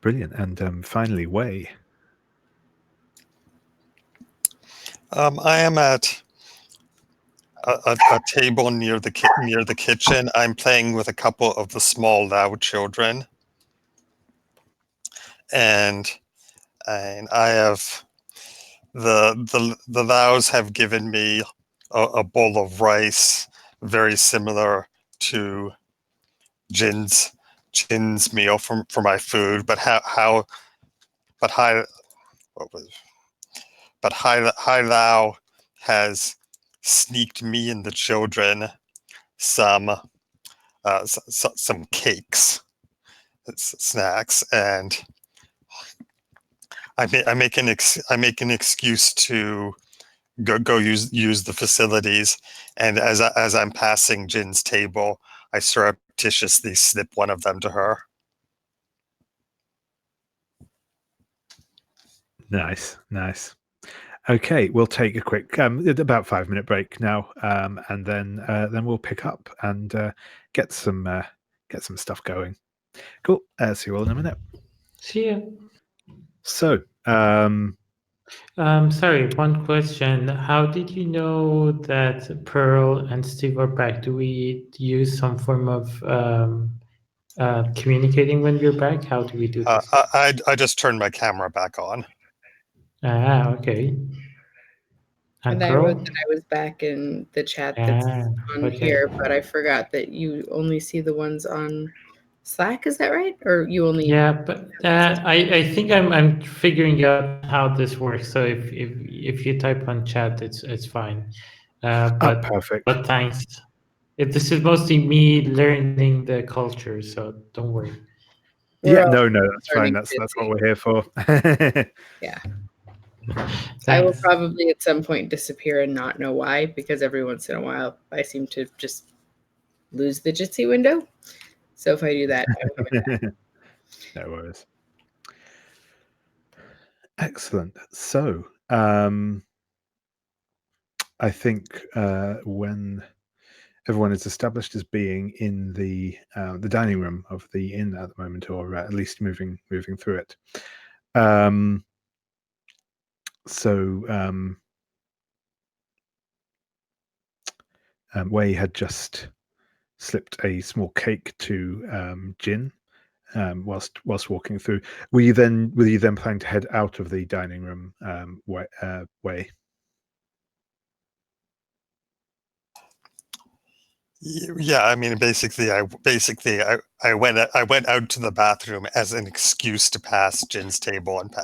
Brilliant. And finally, Wei. I am at a table near the kitchen. I'm playing with a couple of the small Lao children, and I have the Laos have given me a bowl of rice, very similar to Jin's meal for my food, but Hai Lao has sneaked me and the children some cakes, snacks, and I make an excuse to go use the facilities, and as I'm passing Jin's table, I surreptitiously slip one of them to her. Nice. Okay, we'll take a quick about 5-minute break now, and then we'll pick up and get some stuff going. Cool. See you all in a minute. See ya. So, Sorry, one question. How did you know that Pearl and Steve are back? Do we use some form of communicating when we're back? How do we do this? I just turned my camera back on. Okay. And I wrote that I was back in the chat that's on here, but I forgot that you only see the ones on Slack. Is that right? Or you only? Yeah, but I think I'm figuring out how this works. So if you type on chat, it's fine. But perfect. But thanks. This is mostly me learning the culture, so don't worry. Yeah, no, that's fine. That's what we're here for. Yeah. Thanks. I will probably at some point disappear and not know why, because every once in a while I seem to just lose the Jitsi window. So if I do that, I will come back. No worries. Excellent. So, I think when everyone is established as being in the dining room of the inn at the moment, or at least moving through it. Wei had just slipped a small cake to Jin whilst walking through. Were you then planning to head out of the dining room, Wei? Yeah, I mean, basically, I went out to the bathroom as an excuse to pass Jin's table and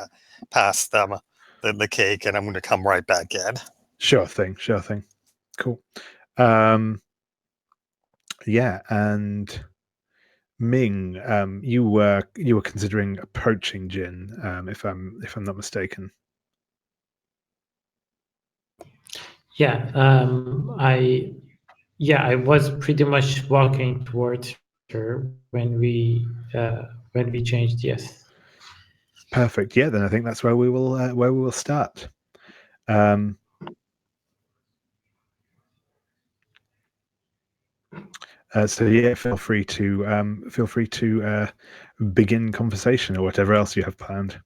pass them the cake, and I'm going to come right back in. Sure thing. Cool. Yeah, and Ming, you were considering approaching Jin, if I'm not mistaken. Yeah, I was pretty much walking towards her when we changed. Yes. Perfect. Yeah, then I think that's where we will start. So yeah, feel free to begin conversation or whatever else you have planned.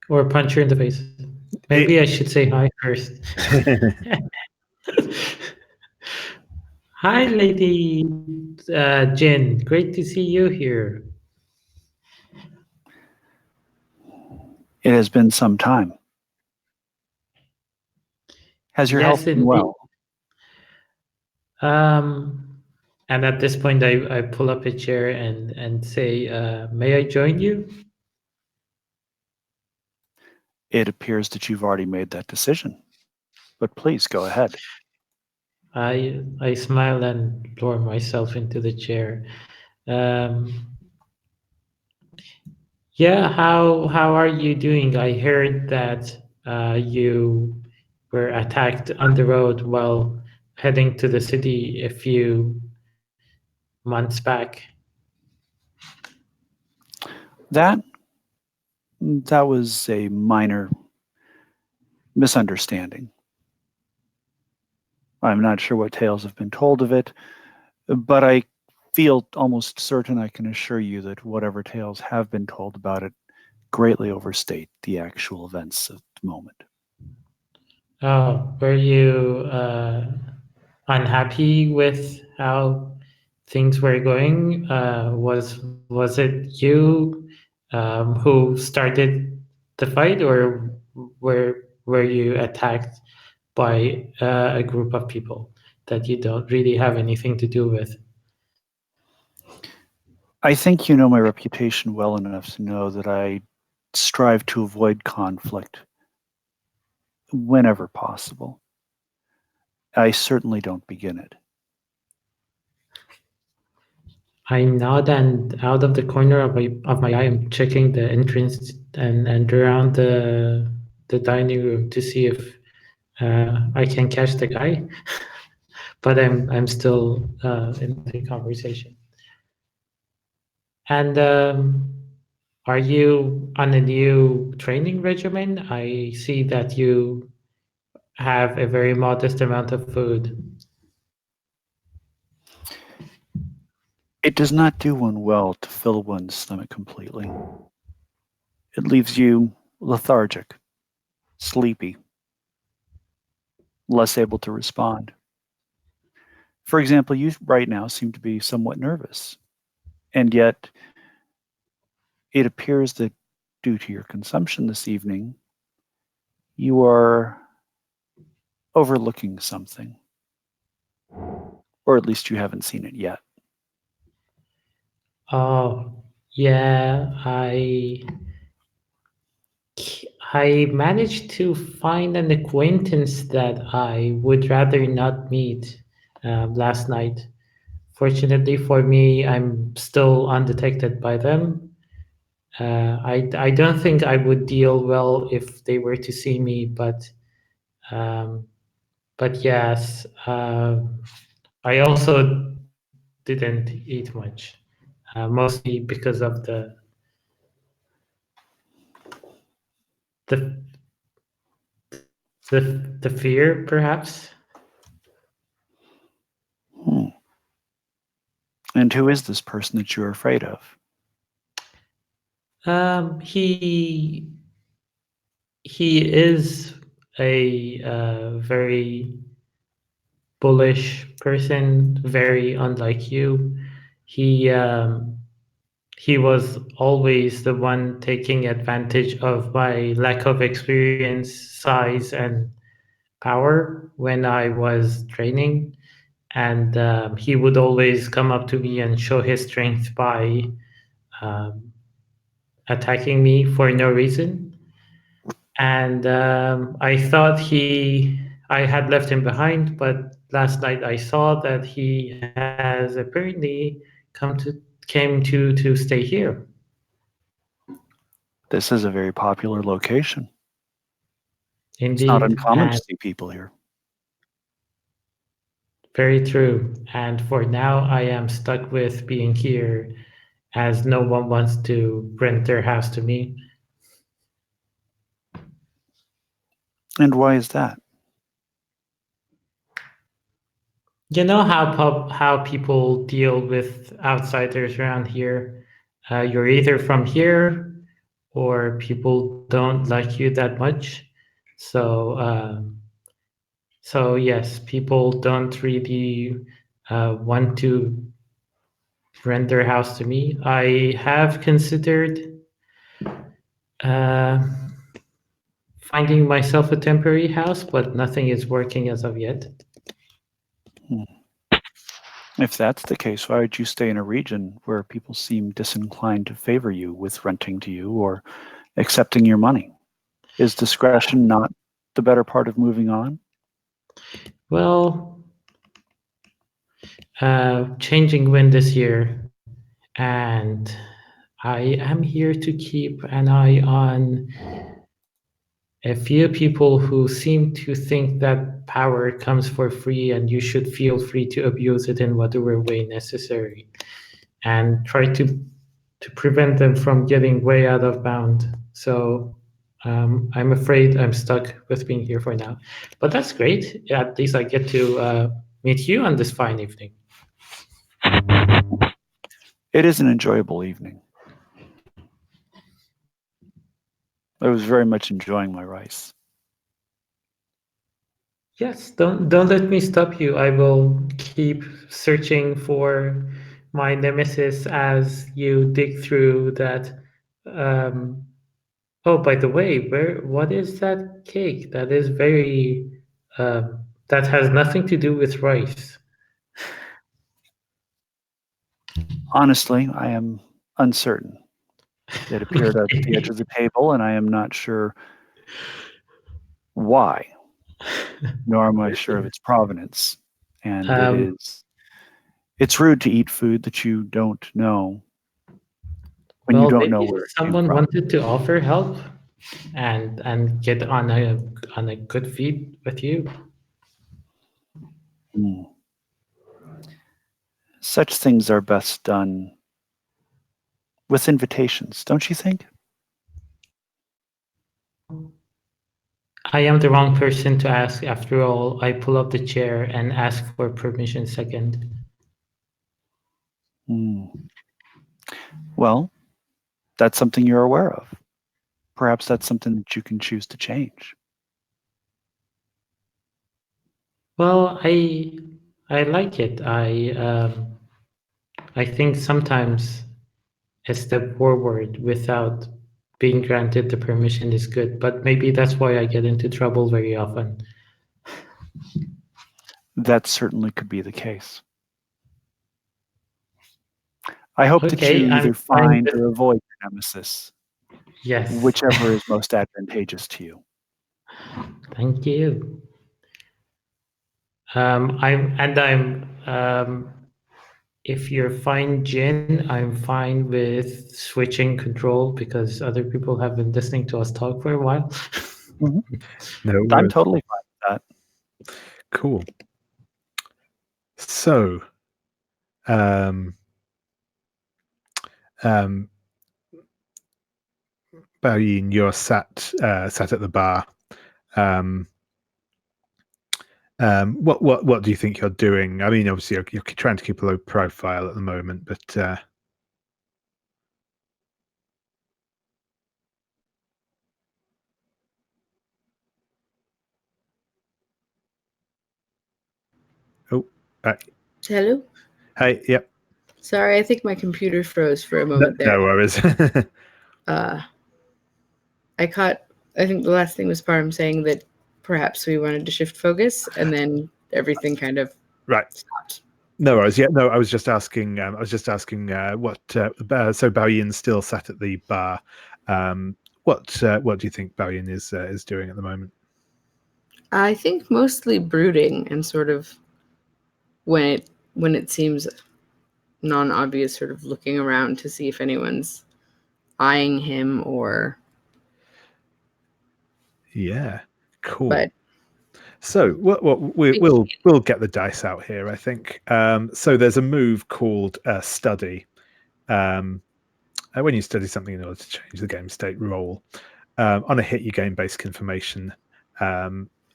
Or punch her in the face. Maybe I should say hi first. Hi, Lady Jin. Great to see you here. It has been some time. Has your health Yes, been indeed. well? And at this point, I pull up a chair and say, "May I join you?" It appears that you've already made that decision, but please go ahead. I smile and lower myself into the chair. Yeah, how are you doing? I heard that you were attacked on the road while heading to the city a few months back. That was a minor misunderstanding. I'm not sure what tales have been told of it, but I feel almost certain I can assure you that whatever tales have been told about it greatly overstate the actual events of the moment. Oh, were you unhappy with how things were going? Was it you who started the fight, or were you attacked by a group of people that you don't really have anything to do with? I think you know my reputation well enough to know that I strive to avoid conflict whenever possible. I certainly don't begin it. I nod, and out of the corner of my eye, I'm checking the entrance and around the dining room to see if I can catch the guy. But I'm still in the conversation. And are you on a new training regimen? I see that you have a very modest amount of food. It does not do one well to fill one's stomach completely. It leaves you lethargic, sleepy, less able to respond. For example, you right now seem to be somewhat nervous, and yet it appears that due to your consumption this evening, you are overlooking something, or at least you haven't seen it yet. Oh, yeah, I managed to find an acquaintance that I would rather not meet last night. Fortunately for me, I'm still undetected by them. I don't think I would deal well if they were to see me, um, but yes, I also didn't eat much, mostly because of the the fear, perhaps. Hmm. And who is this person that you're afraid of? He is a very bullish person, very unlike you. He he was always the one taking advantage of my lack of experience, size, and power when I was training. And he would always come up to me and show his strength by um, attacking me for no reason. And I thought I had left him behind, but last night I saw that he has apparently came to stay here. This is a very popular location. It's not Indeed, uncommon to and see people here. very true. And for now, I am stuck with being here, as no one wants to rent their house to me. And why is that? You know how people deal with outsiders around here. You're either from here, or people don't like you that much. So so yes, people don't really want to rent their house to me. I have considered finding myself a temporary house, but nothing is working as of yet. If that's the case, why would you stay in a region where people seem disinclined to favor you with renting to you or accepting your money? Is discretion not the better part of moving on? Well, changing wind this year, and I am here to keep an eye on a few people who seem to think that power comes for free and you should feel free to abuse it in whatever way necessary, and try to prevent them from getting way out of bound. So I'm afraid I'm stuck with being here for now. But that's great. At least I get to meet you on this fine evening. It is an enjoyable evening. I was very much enjoying my rice. Yes, don't let me stop you. I will keep searching for my nemesis as you dig through that. Oh, by the way, what is that cake? That is very that has nothing to do with rice. Honestly, I am uncertain. It appeared at the edge of the table, and I am not sure why, nor am I sure of its provenance. And it's rude to eat food that you don't know when you don't know maybe where it came someone from. wanted to offer help and get on a good feed with you. Such things are best done with invitations, don't you think? I am the wrong person to ask. After all, I pull up the chair and ask for permission second. Well, that's something you're aware of. Perhaps that's something that you can choose to change. Well, I like it. I think sometimes a step forward without being granted the permission is good, but maybe that's why I get into trouble very often. That certainly could be the case. I hope that you either find or avoid your nemesis. Yes. Whichever is most advantageous to you. Thank you. If you're fine, Jin, I'm fine with switching control because other people have been listening to us talk for a while. No, I'm totally fine with that. Cool. So, Baoyin, you're sat at the bar. What do you think you're doing? I mean, obviously you're trying to keep a low profile at the moment, but Hello? Hey, yep. Sorry, I think my computer froze for a moment there. No worries. I think the last thing was Parham saying that perhaps we wanted to shift focus, and then everything kind of stopped. No worries. Yeah, no, I was just asking. What. So Baoyin's still sat at the bar. What do you think Baoyin is doing at the moment? I think mostly brooding and sort of when it seems non-obvious, sort of looking around to see if anyone's eyeing him or. Yeah, cool. But so we'll get the dice out here, I think. So there's a move called study. When you study something in order to change the game state, roll. On a hit, you gain basic information,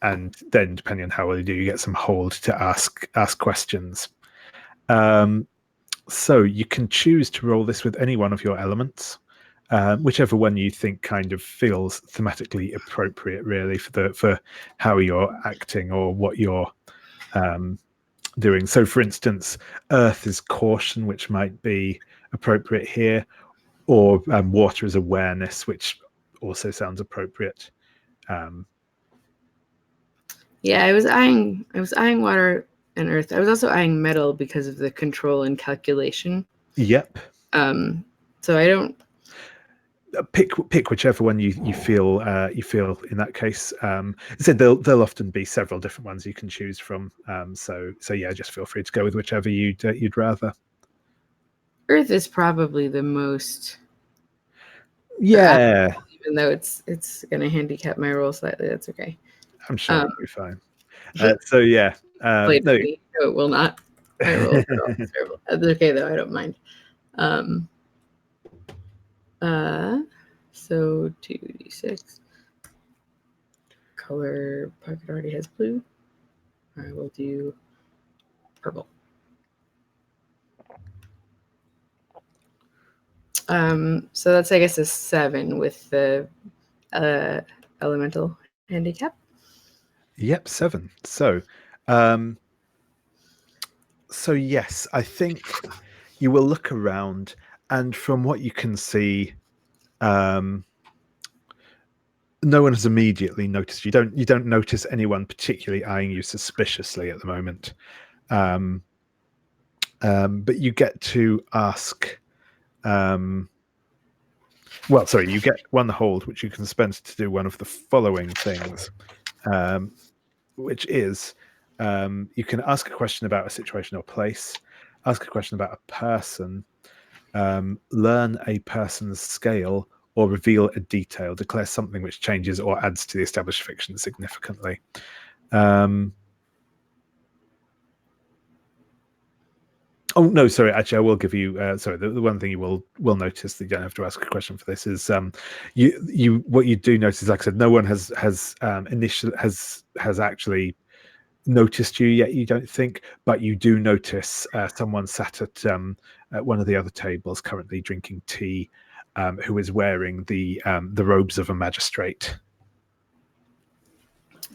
and then depending on how well you do, you get some hold to ask questions. So you can choose to roll this with any one of your elements. Whichever one you think kind of feels thematically appropriate, really, for how you're acting or what you're doing. So, for instance, earth is caution, which might be appropriate here, or water is awareness, which also sounds appropriate. Yeah, I was eyeing water and earth. I was also eyeing metal because of the control and calculation. Yep. So I don't. Pick whichever one you feel in that case. I said there'll often be several different ones you can choose from. So yeah, just feel free to go with whichever you'd rather. Earth is probably the most. Yeah, Even though it's going to handicap my roll slightly, that's okay. I'm sure it'll be fine. No, it will not. My roll is terrible. That's okay though. I don't mind. So 2d6. Color pocket already has blue. I will do purple. So that's, I guess, a 7 with the elemental handicap. Yep, 7. So yes, I think you will look around, and from what you can see, no one has immediately noticed. You don't notice anyone particularly eyeing you suspiciously at the moment. But you get to ask. Well, sorry, you get 1 hold, which you can spend to do one of the following things, which is you can ask a question about a situation or place, ask a question about a person, learn a person's scale, or reveal a detail, declare something which changes or adds to the established fiction significantly. Oh no, sorry. Actually, I will give you. Sorry, the one thing you will notice that you don't have to ask a question for this is you what you do notice. Like I said, no one has actually noticed you yet. You don't think, but you do notice someone sat at one of the other tables, currently drinking tea, who is wearing the robes of a magistrate.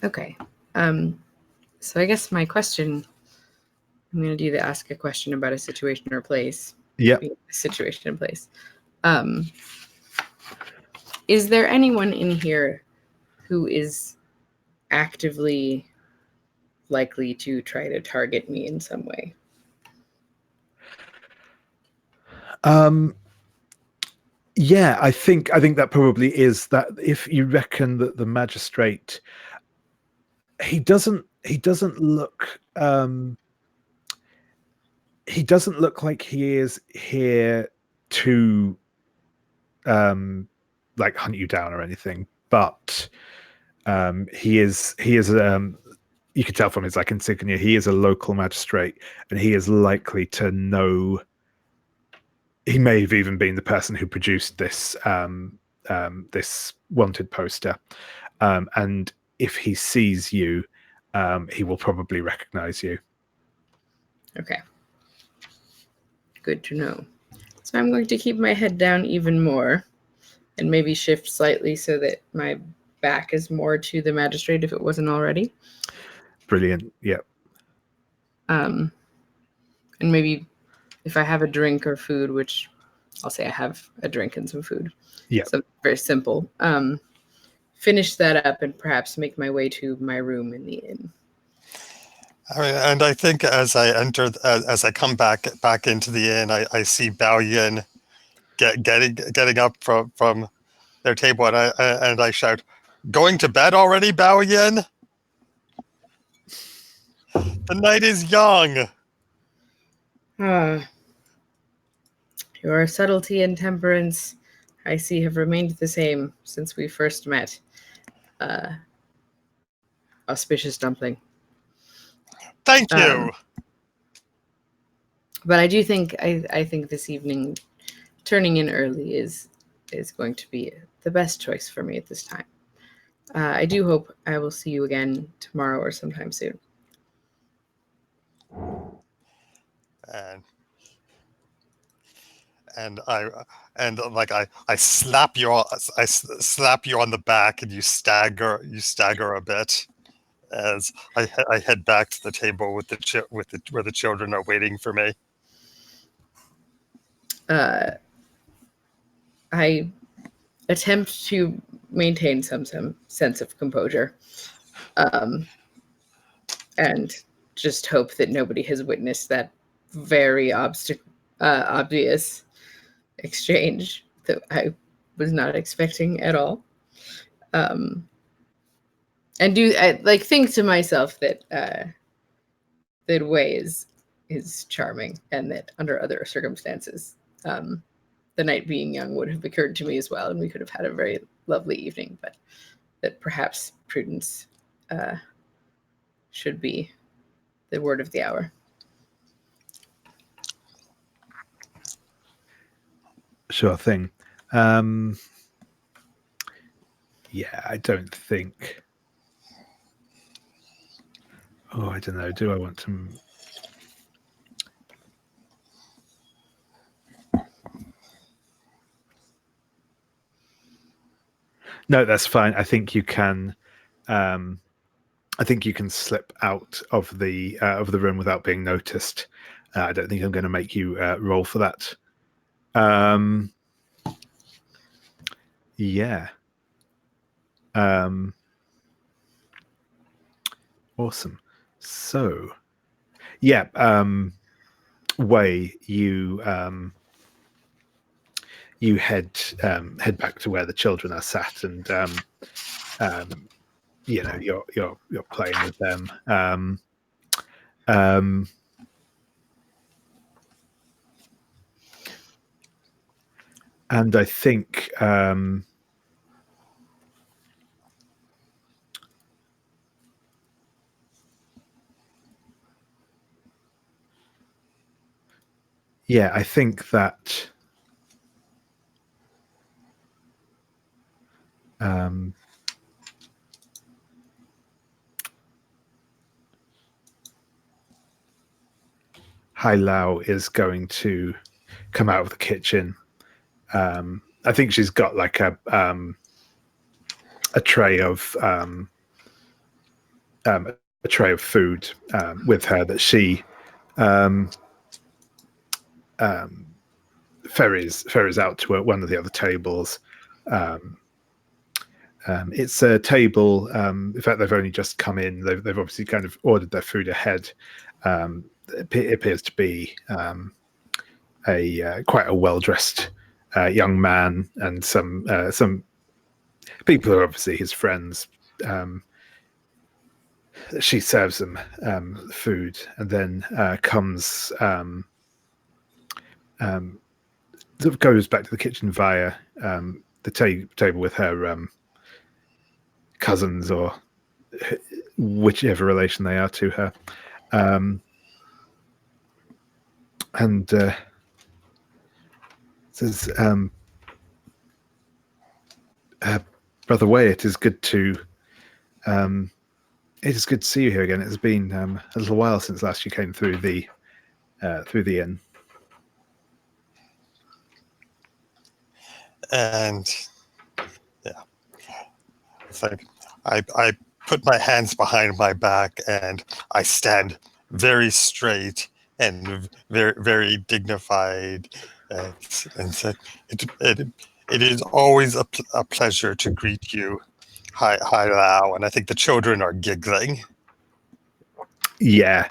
Okay. So I guess my question. I'm going to do the ask a question about a situation or place. Yeah. Situation and place. Is there anyone in here who is actively likely to try to target me in some way? Yeah, I think that probably is that. If you reckon that the magistrate, he doesn't look. He doesn't look like he is here to like hunt you down or anything, but he is you can tell from his like insignia, he is a local magistrate, and he is likely to know. He may have even been the person who produced this this wanted poster, and if he sees you, he will probably recognize you. Okay. Good to know. So I'm going to keep my head down even more and maybe shift slightly so that my back is more to the magistrate if it wasn't already. Brilliant. Yeah. And maybe if I have a drink or food, which I'll say I have a drink and some food. Yeah. So very simple. Finish that up and perhaps make my way to my room in the inn. I mean, and I think as I enter, as I come back into the inn, I see Bao Yin getting up from their table, and I shout, "Going to bed already, Bao Yin? The night is young." Your subtlety and temperance, I see, have remained the same since we first met. Auspicious dumpling. Thank you. But I do think I think this evening, turning in early is going to be the best choice for me at this time. I do hope I will see you again tomorrow or sometime soon. And I slap you on the back, and you stagger a bit as I head back to the table with where the children are waiting for me. I attempt to maintain some sense of composure, and just hope that nobody has witnessed that very obvious exchange that I was not expecting at all. And think to myself that that Wei is charming, and that under other circumstances, the night being young would have occurred to me as well, and we could have had a very lovely evening, but that perhaps prudence should be the word of the hour. Sure thing. Yeah, I don't think. Oh, I don't know. Do I want to? No, that's fine. I think you can. I think you can slip out of the room without being noticed. I don't think I'm going to make you roll for that. Yeah. Awesome. So, yeah. Wei, you head back to where the children are sat, and you know, you're playing with them. And I think yeah, I think that Hai Lao is going to come out of the kitchen. I think she's got like a tray of food with her that she ferries out to one of the other tables. It's a table. In fact, they've only just come in. They've obviously kind of ordered their food ahead. It appears to be quite a well-dressed young man, and some people who are obviously his friends. She serves them food, and then comes goes back to the kitchen via the table with her cousins, or whichever relation they are to her, and says, "Brother Wei, it is good to see you here again. It has been a little while since last you came through the inn." And yeah, it's like I put my hands behind my back, and I stand very straight and very, very dignified, and said, "It is always a pleasure to greet you, Hai Lao." And I think the children are giggling. Yeah.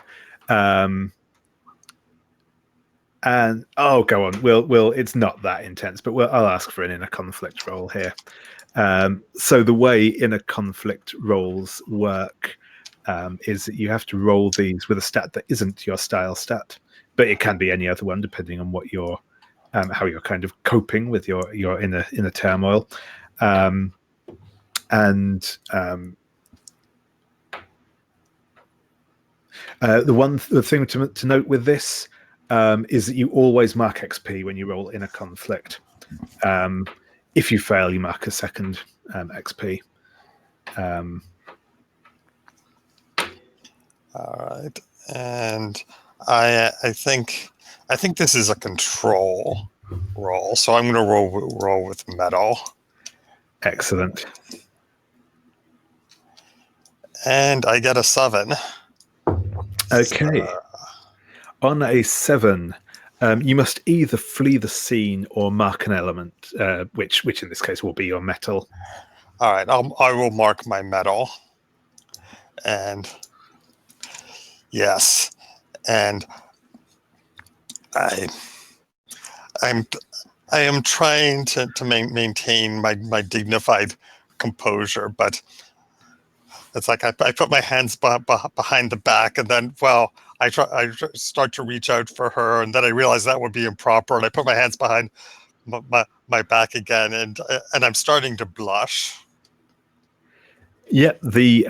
And go on. We'll. It's not that intense, but I'll ask for an inner conflict roll here. So the way inner conflict rolls work is that you have to roll these with a stat that isn't your style stat, but it can be any other one depending on what your how you're kind of coping with your inner turmoil. The thing to note with this is that you always mark XP when you roll inner conflict. If you fail, you mark a second XP. All right, and I think this is a control roll, so I'm going to roll with metal. Excellent. And I get a 7. Okay. On a 7, you must either flee the scene or mark an element, which in this case will be your metal. All right, I will mark my medal. And yes, and I I'm I am trying to maintain my dignified composure, but it's like I put my hands behind the back, and then I start to reach out for her, and then I realize that would be improper, and I put my hands behind my back again, and I'm starting to blush. Yeah, the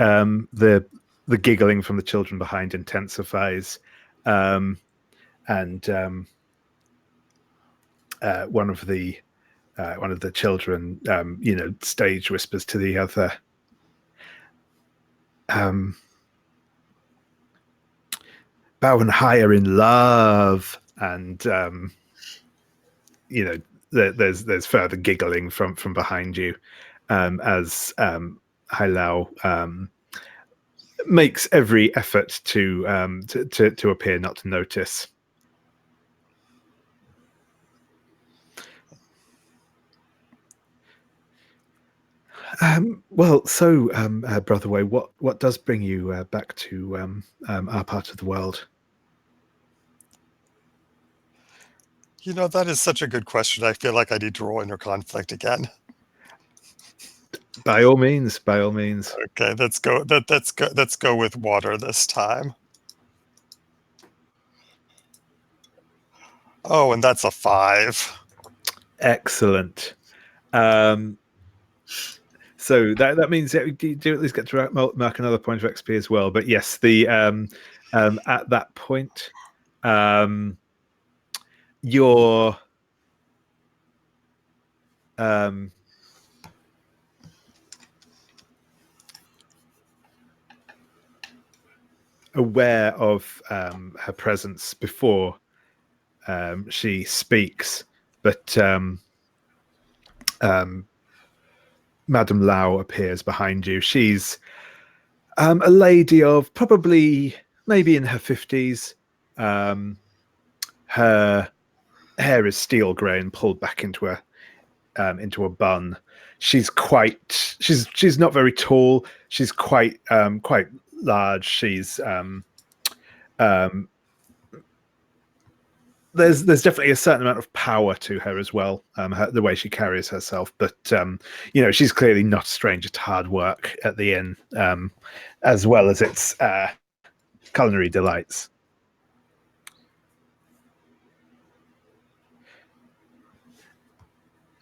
giggling from the children behind intensifies, and one of the children, stage whispers to the other, "Bow higher in love," and there's further giggling from behind you, as Hai Lao makes every effort to appear not to notice. Brother Wei, what does bring you back to our part of the world? That is such a good question. I feel like I need to roll inner conflict again. By all means, by all means. Okay, let's go. Let's go with water this time. Oh, and that's a 5. Excellent. So that means that you do at least get to mark another point of XP as well. But yes, the at that point, you're aware of her presence before she speaks, but Madame Lau appears behind you. She's a lady of probably maybe in her 50s. Her hair is steel grey and pulled back into a bun. She's not very tall. She's quite large. She's there's definitely a certain amount of power to her as well, the way she carries herself. But she's clearly not a stranger to hard work at the inn, as well as its culinary delights.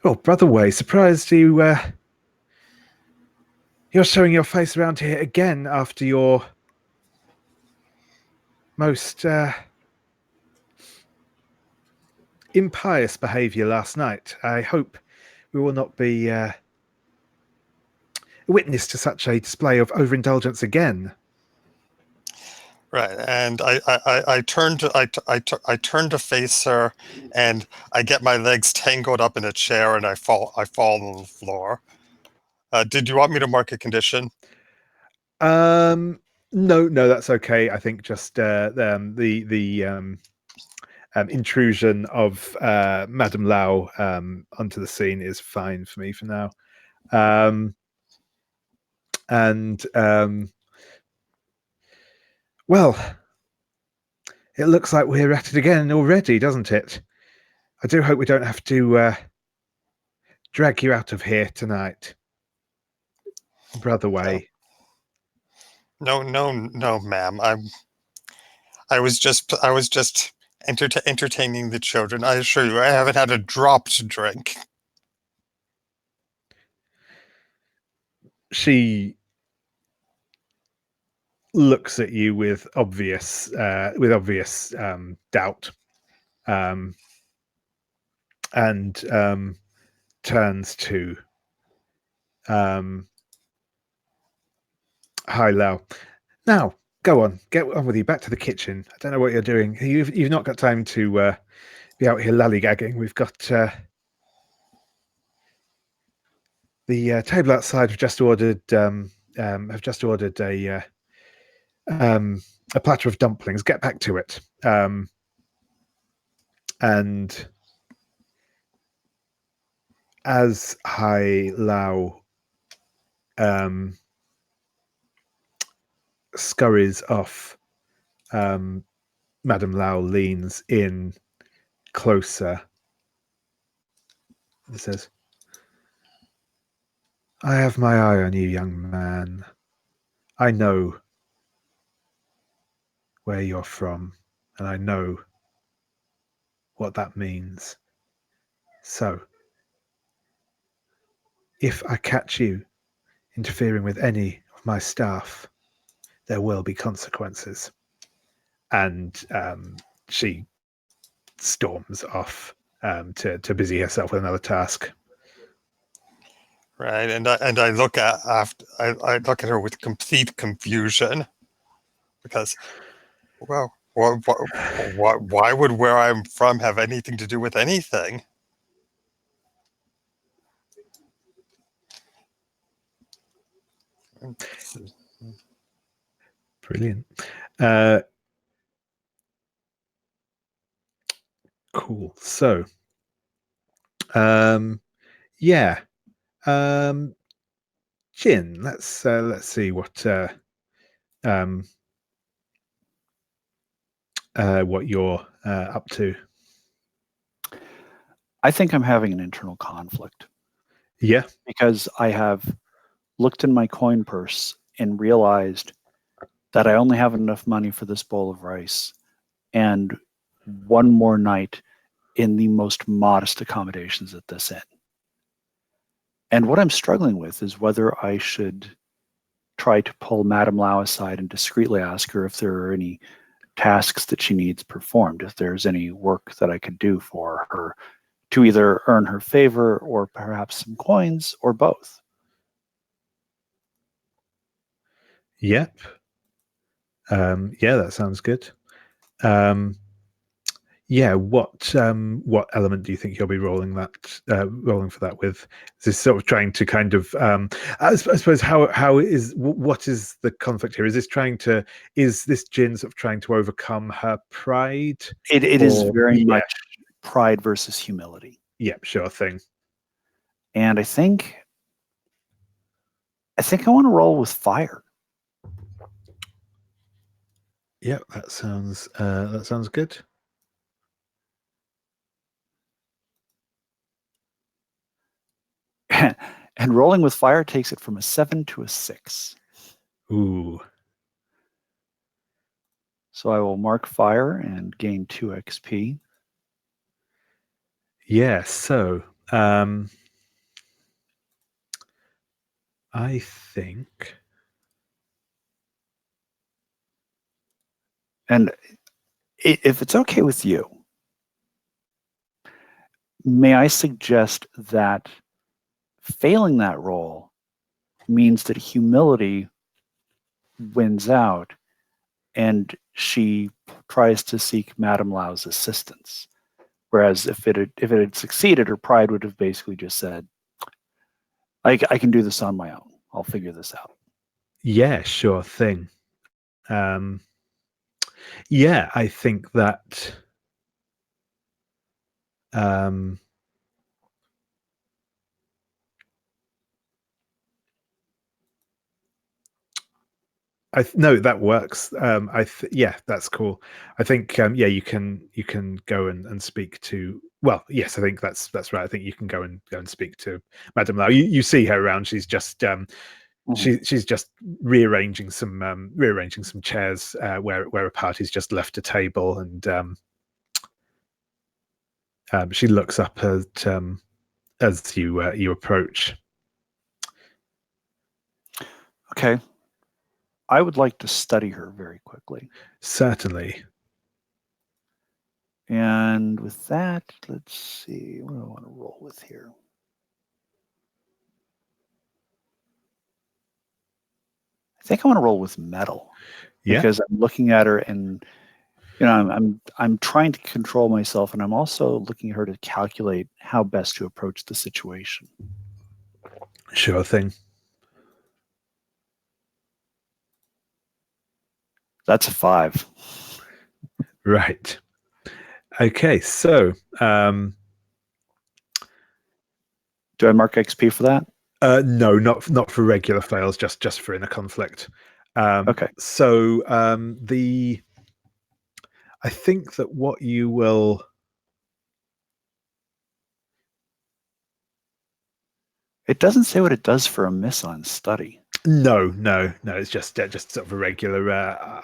Oh, Brother Wei, surprised you're showing your face around here again after your most impious behavior last night. I hope we will not be witness to such a display of overindulgence again. Right, and I turn to face her, and I get my legs tangled up in a chair, and I fall on the floor. Did you want me to mark a condition? No, that's okay. I think just the intrusion of Madame Lau onto the scene is fine for me for now. Well, it looks like we're at it again already, doesn't it? I do hope we don't have to drag you out of here tonight, Brother Wei. No, ma'am. I was just entertaining the children. I assure you, I haven't had a drop to drink. She looks at you with obvious doubt, and turns to Hai Lao. Now, go on, get on with you. Back to the kitchen. I don't know what you're doing. You've not got time to be out here lollygagging. We've got the table outside. Have just ordered a platter of dumplings. Get back to it. And as Hai Lao scurries off. Madame Lau leans in closer and says, I have my eye on you, young man. I know where you're from, and I know what that means. So, if I catch you interfering with any of my staff, there will be consequences. And she storms off to busy herself with another task. Right, and I look at I look at her with complete confusion, because, well, why would where I'm from have anything to do with anything? Brilliant. Cool. So, yeah. Jin, let's see what you're up to. I think I'm having an internal conflict Yeah. because I have looked in my coin purse and realized that I only have enough money for this bowl of rice and one more night in the most modest accommodations at this inn. And what I'm struggling with is whether I should try to pull Madame Lau aside and discreetly ask her if there are any tasks that she needs performed, if there's any work that I could do for her to either earn her favor or perhaps some coins or both. Yep. Yeah, that sounds good. Yeah, what element do you think you'll be rolling for that with? Is this sort of trying to kind of I suppose what is the conflict here? Is this Jin sort of trying to overcome her pride? It is very much pride versus humility. Yep, sure thing. And I think I want to roll with fire. Yeah, that sounds good. And rolling with fire takes it from a 7 to a 6. Ooh. So I will mark fire and gain 2 XP. Yeah, so I think, and if it's okay with you, may I suggest that failing that roll means that humility wins out and she tries to seek Madame Lau's assistance. Whereas if it had succeeded, her pride would have basically just said, I can do this on my own. I'll figure this out. Yeah, sure thing. Yeah, I think that no, that works. Yeah, that's cool. I think yeah, you can go and speak to. Well, yes, I think that's right. I think you can go and speak to Madame Lau. You see her around. She's just she's just rearranging some chairs where a party's just left a table, and she looks up at as you approach. Okay. I would like to study her very quickly. Certainly. And with that, let's see. What do I want to roll with here? I think I want to roll with metal. Yeah. Because I'm looking at her and I'm trying to control myself, and I'm also looking at her to calculate how best to approach the situation. Sure thing. That's a 5. Right. Okay, so do I mark XP for that? No, not for regular fails, just for inner conflict. Okay. So I think that what you will. It doesn't say what it does for a miss on study. No. It's just sort of a regular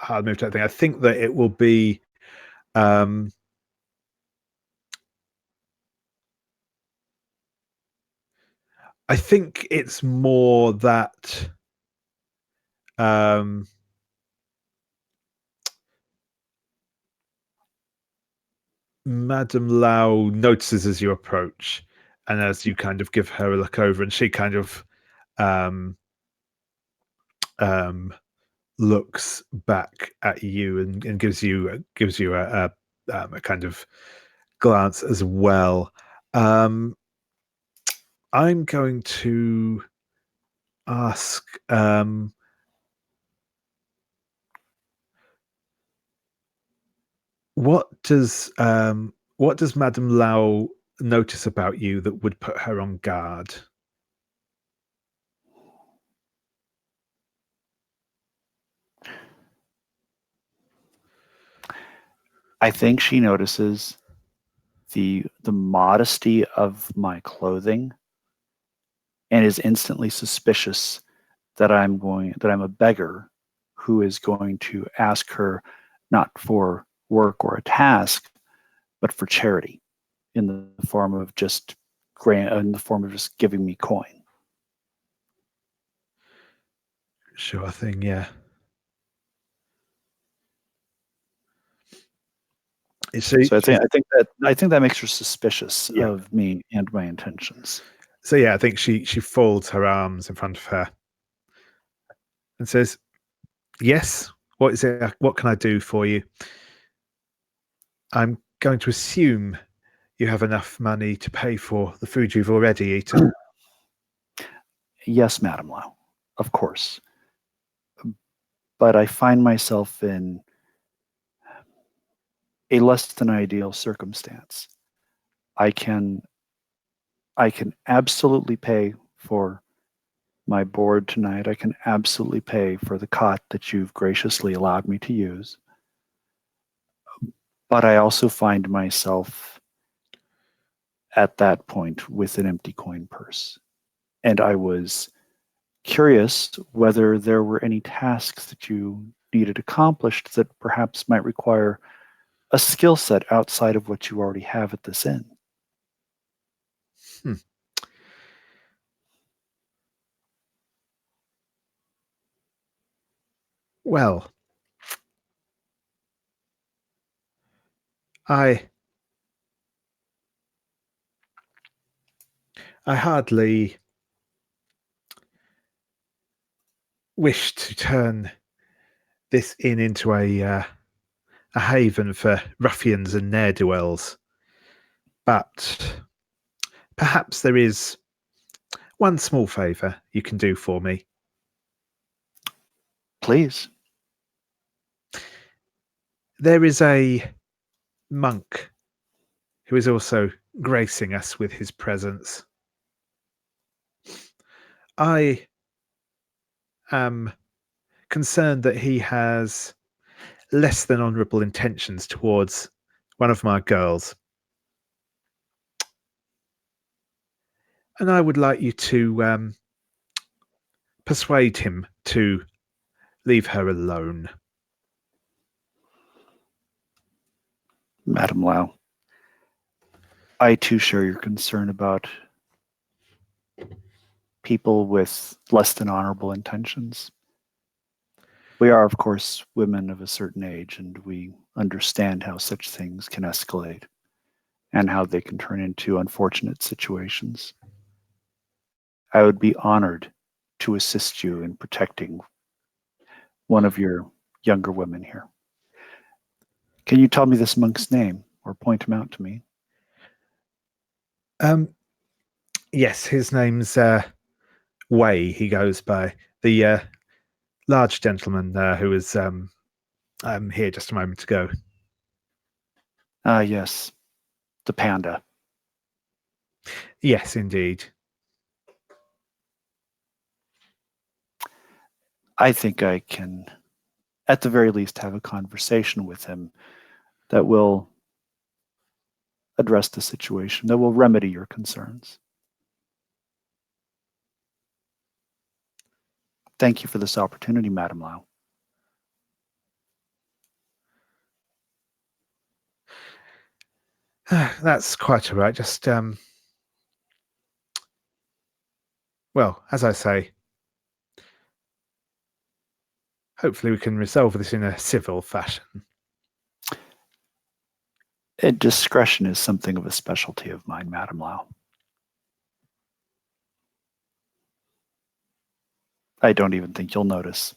hard move type thing. I think that it will be. I think it's more that. Madame Lau notices as you approach, and as you kind of give her a look over, and she kind of looks back at you and gives you a kind of glance as well. I'm going to ask. What does Madame Lau notice about you that would put her on guard? I think she notices the modesty of my clothing and is instantly suspicious that I'm a beggar who is going to ask her not for work or a task, but for charity in the form of just giving me coin. Sure thing, yeah. So I think that makes her suspicious of me and my intentions. So yeah, I think she folds her arms in front of her and says, "Yes, what is it? What can I do for you? I'm going to assume you have enough money to pay for the food you've already eaten." Yes, Madame Lau, of course. But I find myself in a less than ideal circumstance. I can absolutely pay for my board tonight. I can absolutely pay for the cot that you've graciously allowed me to use. But I also find myself at that point with an empty coin purse. And I was curious whether there were any tasks that you needed accomplished that perhaps might require a skill set outside of what you already have at this inn. Well, I hardly wish to turn this inn into a haven for ruffians and ne'er-do-wells, but perhaps there is one small favour you can do for me. Please. There is a monk who is also gracing us with his presence. I am concerned that he has less than honourable intentions towards one of my girls. And I would like you to persuade him to leave her alone. Madame Lau, I too share your concern about people with less than honorable intentions. We are, of course, women of a certain age, and we understand how such things can escalate and how they can turn into unfortunate situations. I would be honored to assist you in protecting one of your younger women here. Can you tell me this monk's name or point him out to me? Yes, his name's Wei. He goes by the large gentleman who was here just a moment ago. Yes, the panda. Yes, indeed. I think I can, at the very least, have a conversation with him that will address the situation, that will remedy your concerns. Thank you for this opportunity, Madam Lau. That's quite all right. Just, well, as I say, hopefully we can resolve this in a civil fashion. Discretion is something of a specialty of mine, Madam Lau. I don't even think you'll notice.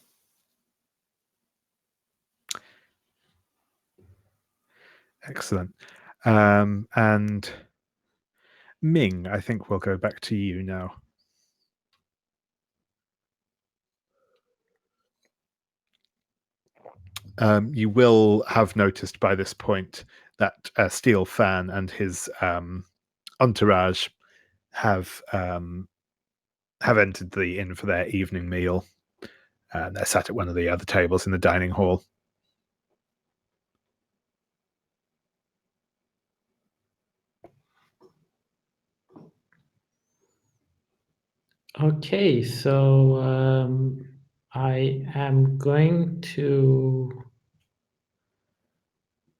Excellent. And Ming, I think we'll go back to you now. You will have noticed by this point that Steel Fan and his entourage have entered the inn for their evening meal. They're sat at one of the other tables in the dining hall. Okay, so I am going to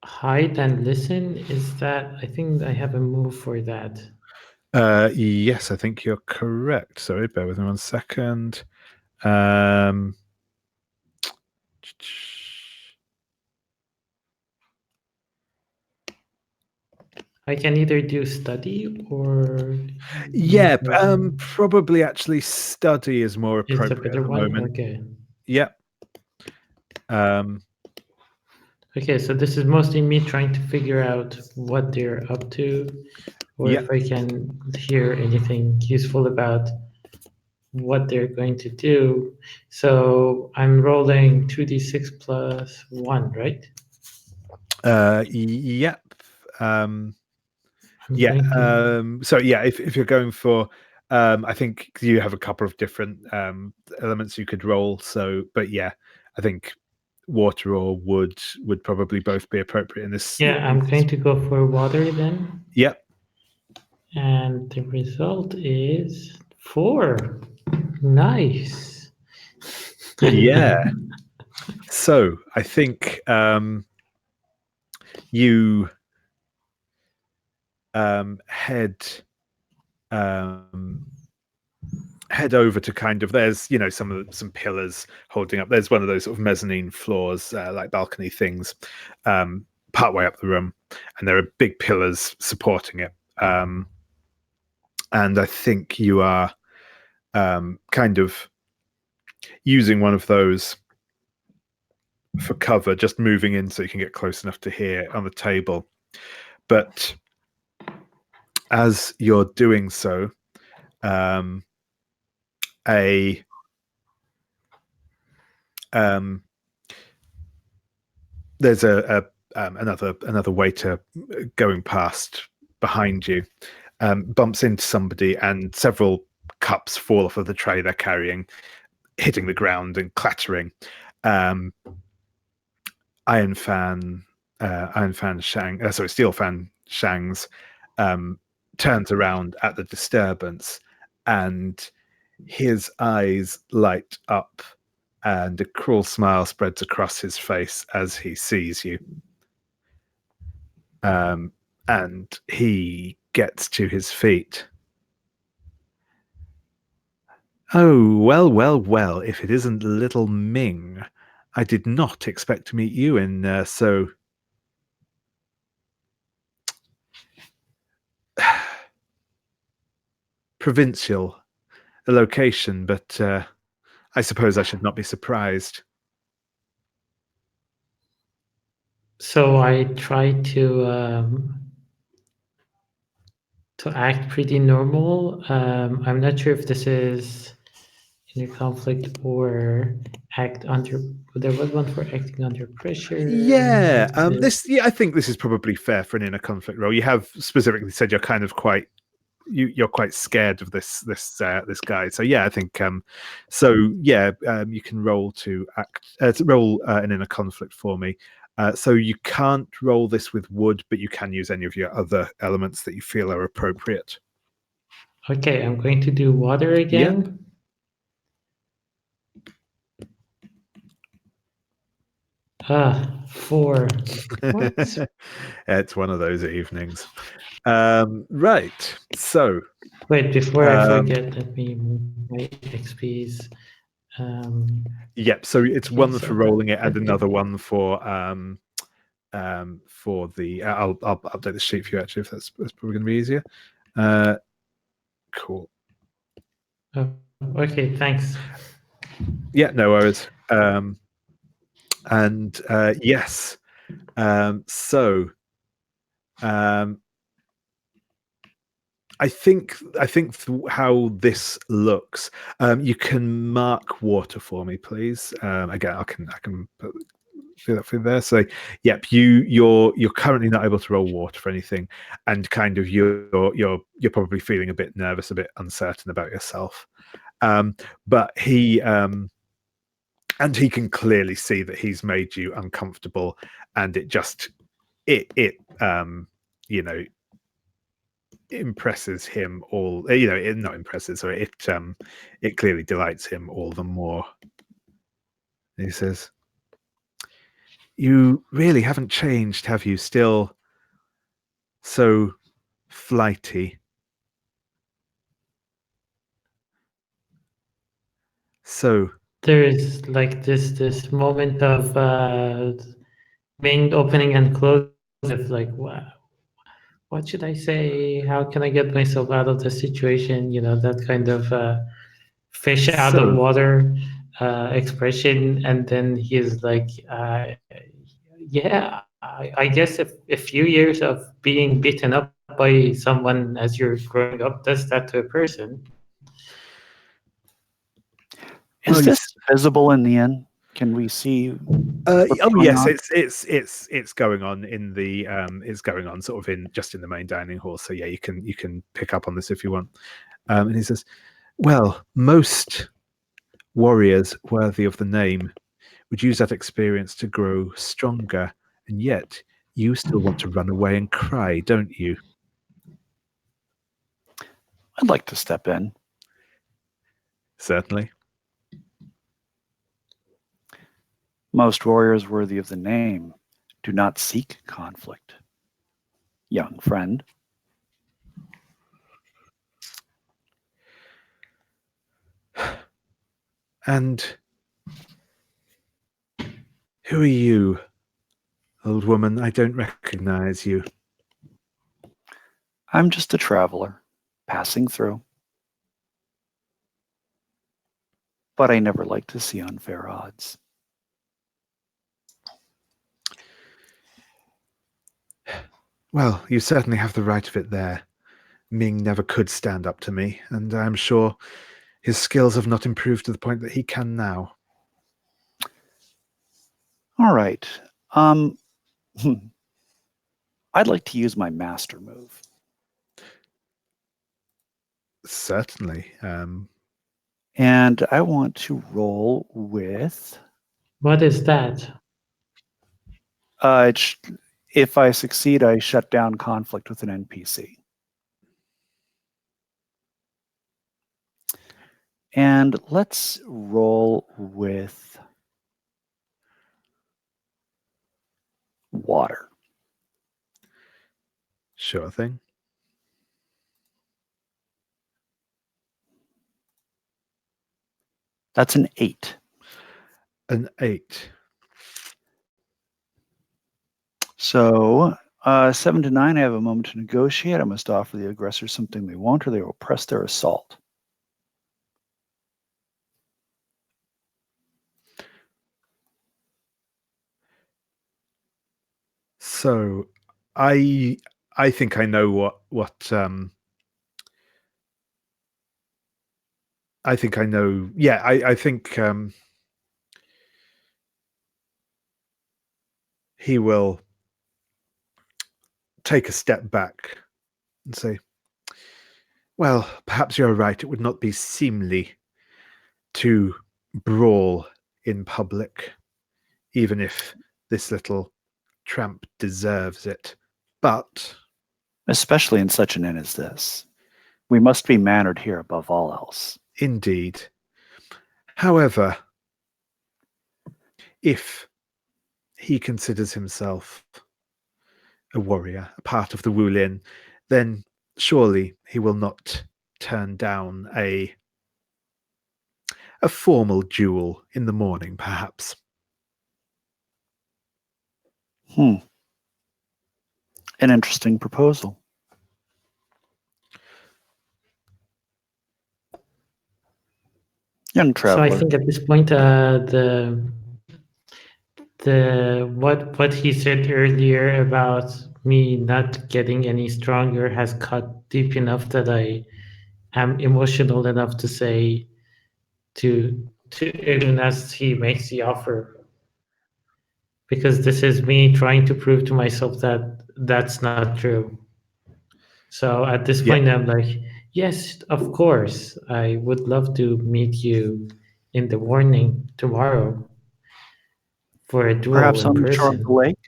hide and listen. Is that, I think I have a move for that. Yes, I think you're correct. Sorry, bear with me 1 second. Um, I can either do study or yeah, probably actually study is more is appropriate the better at the one. moment. Okay. Yep. Okay, so this is mostly me trying to figure out what they're up to, or Yep. if I can hear anything useful about what they're going to do. So I'm rolling 2d6 plus 1, right? Yep. I'm Yeah. going to- So yeah, if you're going for, I think you have a couple of different elements you could roll. So, but yeah, I think water or wood would probably both be appropriate in this. Yeah, I'm going to go for water then. Yep. And the result is 4. Nice. Yeah. So I think you head over to kind of, there's some pillars holding up. There's one of those sort of mezzanine floors, like balcony things, partway up the room, and there are big pillars supporting it. And I think you are kind of using one of those for cover, just moving in so you can get close enough to hear on the table. But as you're doing so, there's another waiter going past behind you, bumps into somebody, and several cups fall off of the tray they're carrying, hitting the ground and clattering. Steel Fan Shangs turns around at the disturbance, and his eyes light up, and a cruel smile spreads across his face as he sees you. And he gets to his feet. Oh, well, if it isn't little Ming. I did not expect to meet you in so provincial a location, but I suppose I should not be surprised. So I try to act pretty normal. I'm not sure if this is in a conflict or act under. There was one for acting under pressure. Yeah, I think this is probably fair for an inner conflict role. You have specifically said you're kind of quite you're quite scared of this guy. So yeah, I think you can roll to roll an inner conflict for me. So you can't roll this with wood, but you can use any of your other elements that you feel are appropriate. Okay, I'm going to do water again. Ah, 4. What? It's one of those evenings. Right. So Wait, before I forget, let me move my XPs. yep. So it's Okay, one so for rolling it and perfect. another one for the. I'll update the sheet for you actually if that's probably going to be easier. Cool. Oh, okay, thanks. Yeah, no worries. And yes. So I think how this looks. You can mark water for me, please. Again, I can do that for you there. So, yep, you're currently not able to roll water for anything, and kind of you're probably feeling a bit nervous, a bit uncertain about yourself. But he can clearly see that he's made you uncomfortable, and it impresses him all. It not impresses, or it clearly delights him all the more. He says, "You really haven't changed, have you? Still so flighty." So There's like this moment of main opening and close of like, wow, what should I say? How can I get myself out of the situation? That kind of fish out of water expression. And then he's like, yeah, I guess if a few years of being beaten up by someone as you're growing up does that to a person. Is this visible in the inn? Can we see? yes, it's going on in the it's going on sort of in the main dining hall. So yeah, you can pick up on this if you want. And he says, "Well, most warriors worthy of the name would use that experience to grow stronger, and yet you still want to run away and cry, don't you?" I'd like to step in. Certainly. Most warriors worthy of the name do not seek conflict, young friend. And who are you, old woman? I don't recognize you. I'm just a traveler, passing through. But I never like to see unfair odds. Well, you certainly have the right of it there. Ming never could stand up to me, and I'm sure his skills have not improved to the point that he can now. All right. I'd like to use my master move. Certainly. And I want to roll with... What is that? If I succeed, I shut down conflict with an NPC. And let's roll with water. Sure thing. That's an 8. An 8. So 7 to 9, I have a moment to negotiate. I must offer the aggressor something they want, or they will press their assault. So I think I know what I think I know. Yeah, I think he will take a step back and say, Well, perhaps you're right. It would not be seemly to brawl in public, even if this little tramp deserves it. But Especially in such an inn as this. We must be mannered here above all else. indeed. However, if he considers himself a warrior, a part of the Wulin, then surely he will not turn down a formal duel in the morning, perhaps. An interesting proposal. Young So I traveler. think at this point, what he said earlier about me not getting any stronger has cut deep enough that I am emotional enough to say to Edun as he makes the offer, because this is me trying to prove to myself that that's not true. So at this point, I'm like, yes, of course, I would love to meet you in the morning tomorrow for a duel Perhaps in on the shore of the person. lake?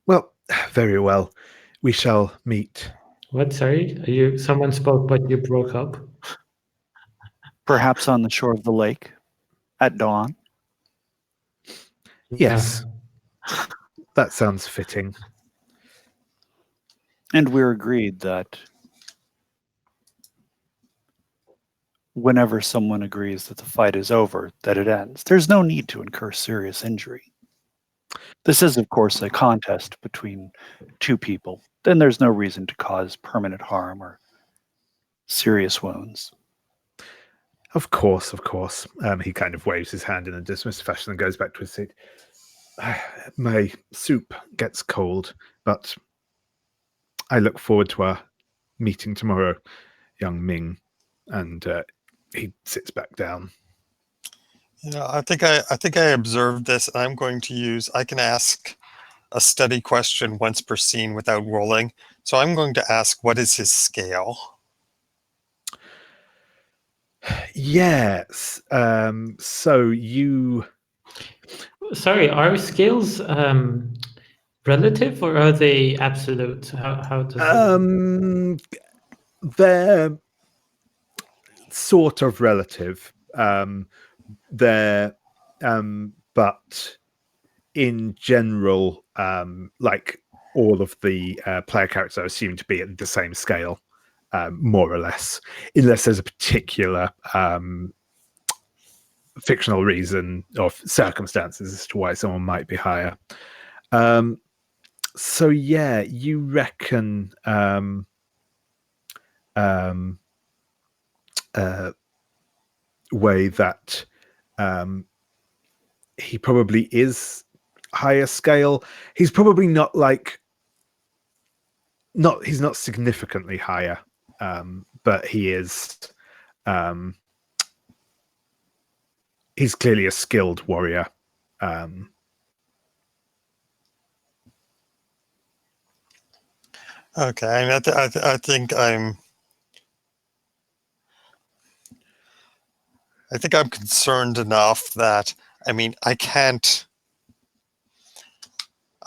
Well, very well. We shall meet. What? Sorry, someone spoke, but you broke up. Perhaps on the shore of the lake at dawn? Yes, that sounds fitting. And we're agreed that whenever someone agrees that the fight is over, that it ends. There's no need to incur serious injury. This is, of course, a contest between two people. Then there's no reason to cause permanent harm or serious wounds. Of course, of course. He kind of waves his hand in a dismissive fashion and goes back to his seat. My soup gets cold, but I look forward to our meeting tomorrow, young Ming. And he sits back down. Yeah, I think I observed this, and I'm going to use. I can ask a study question once per scene without rolling. So I'm going to ask, what is his scale? Yes. So you. Sorry, are scales relative or are they absolute? How does They're sort of relative. They're but in general, like all of the player characters are assumed to be at the same scale, more or less, unless there's a particular fictional reason or circumstances as to why someone might be higher. So yeah, you reckon way that he probably is higher scale. He's probably not he's not significantly higher, but he is he's clearly a skilled warrior. Okay, I mean, I think I'm concerned enough that, I mean, I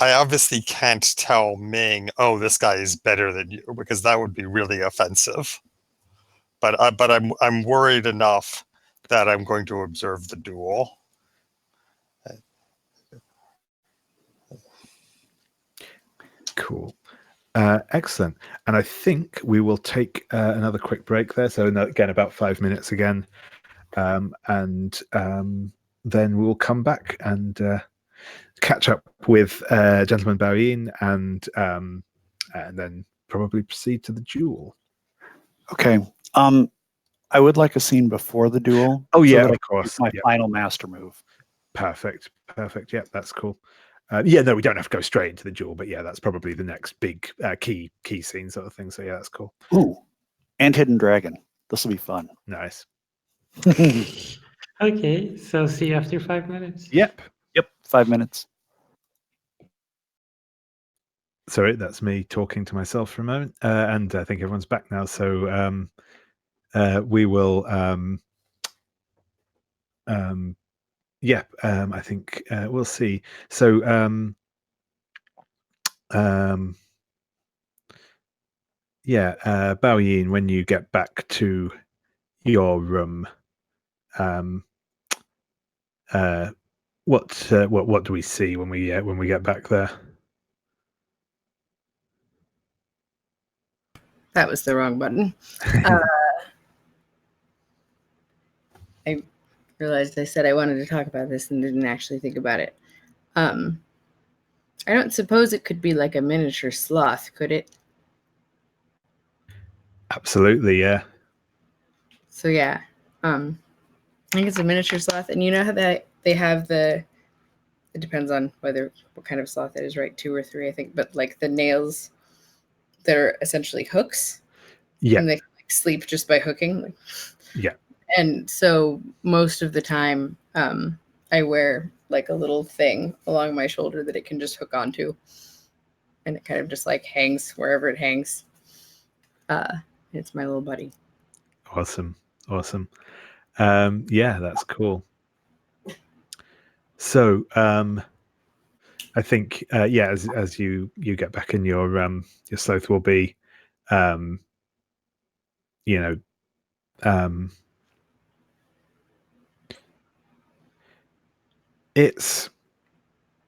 obviously can't tell Ming, oh, this guy is better than you, because that would be really offensive. But I'm worried enough that I'm going to observe the duel. Cool. Excellent. And I think we will take another quick break there. So again, about 5 minutes again. And then we'll come back and catch up with Gentleman Barin and then probably proceed to the duel. Okay. I would like a scene before the duel. Oh yeah, so that of course. My final master move. Perfect. Yeah, that's cool. Yeah, no, we don't have to go straight into the duel, but yeah, that's probably the next big key scene sort of thing. So yeah, that's cool. Ooh, and Hidden Dragon. This will be fun. Nice. Okay, so see you after 5 minutes. Yep. 5 minutes. Sorry, that's me talking to myself for a moment, and I think everyone's back now. So we will. I think we'll see. So Bao Yin, when you get back to your room, what do we see when we get back there? That was the wrong button. I realized I said I wanted to talk about this and didn't actually think about it. I don't suppose it could be like a miniature sloth, could it? Absolutely, yeah. So yeah, I think it's a miniature sloth, and you know how that they have the. It depends on what kind of sloth it is, right? 2 or 3, I think, but like the nails that are essentially hooks. Yeah. And they can, like, sleep just by hooking. Yeah. And so most of the time, I wear like a little thing along my shoulder that it can just hook onto, and it kind of just like hangs wherever it hangs. It's my little buddy. Awesome. Yeah, that's cool. So I think as you get back in your sloth will be it's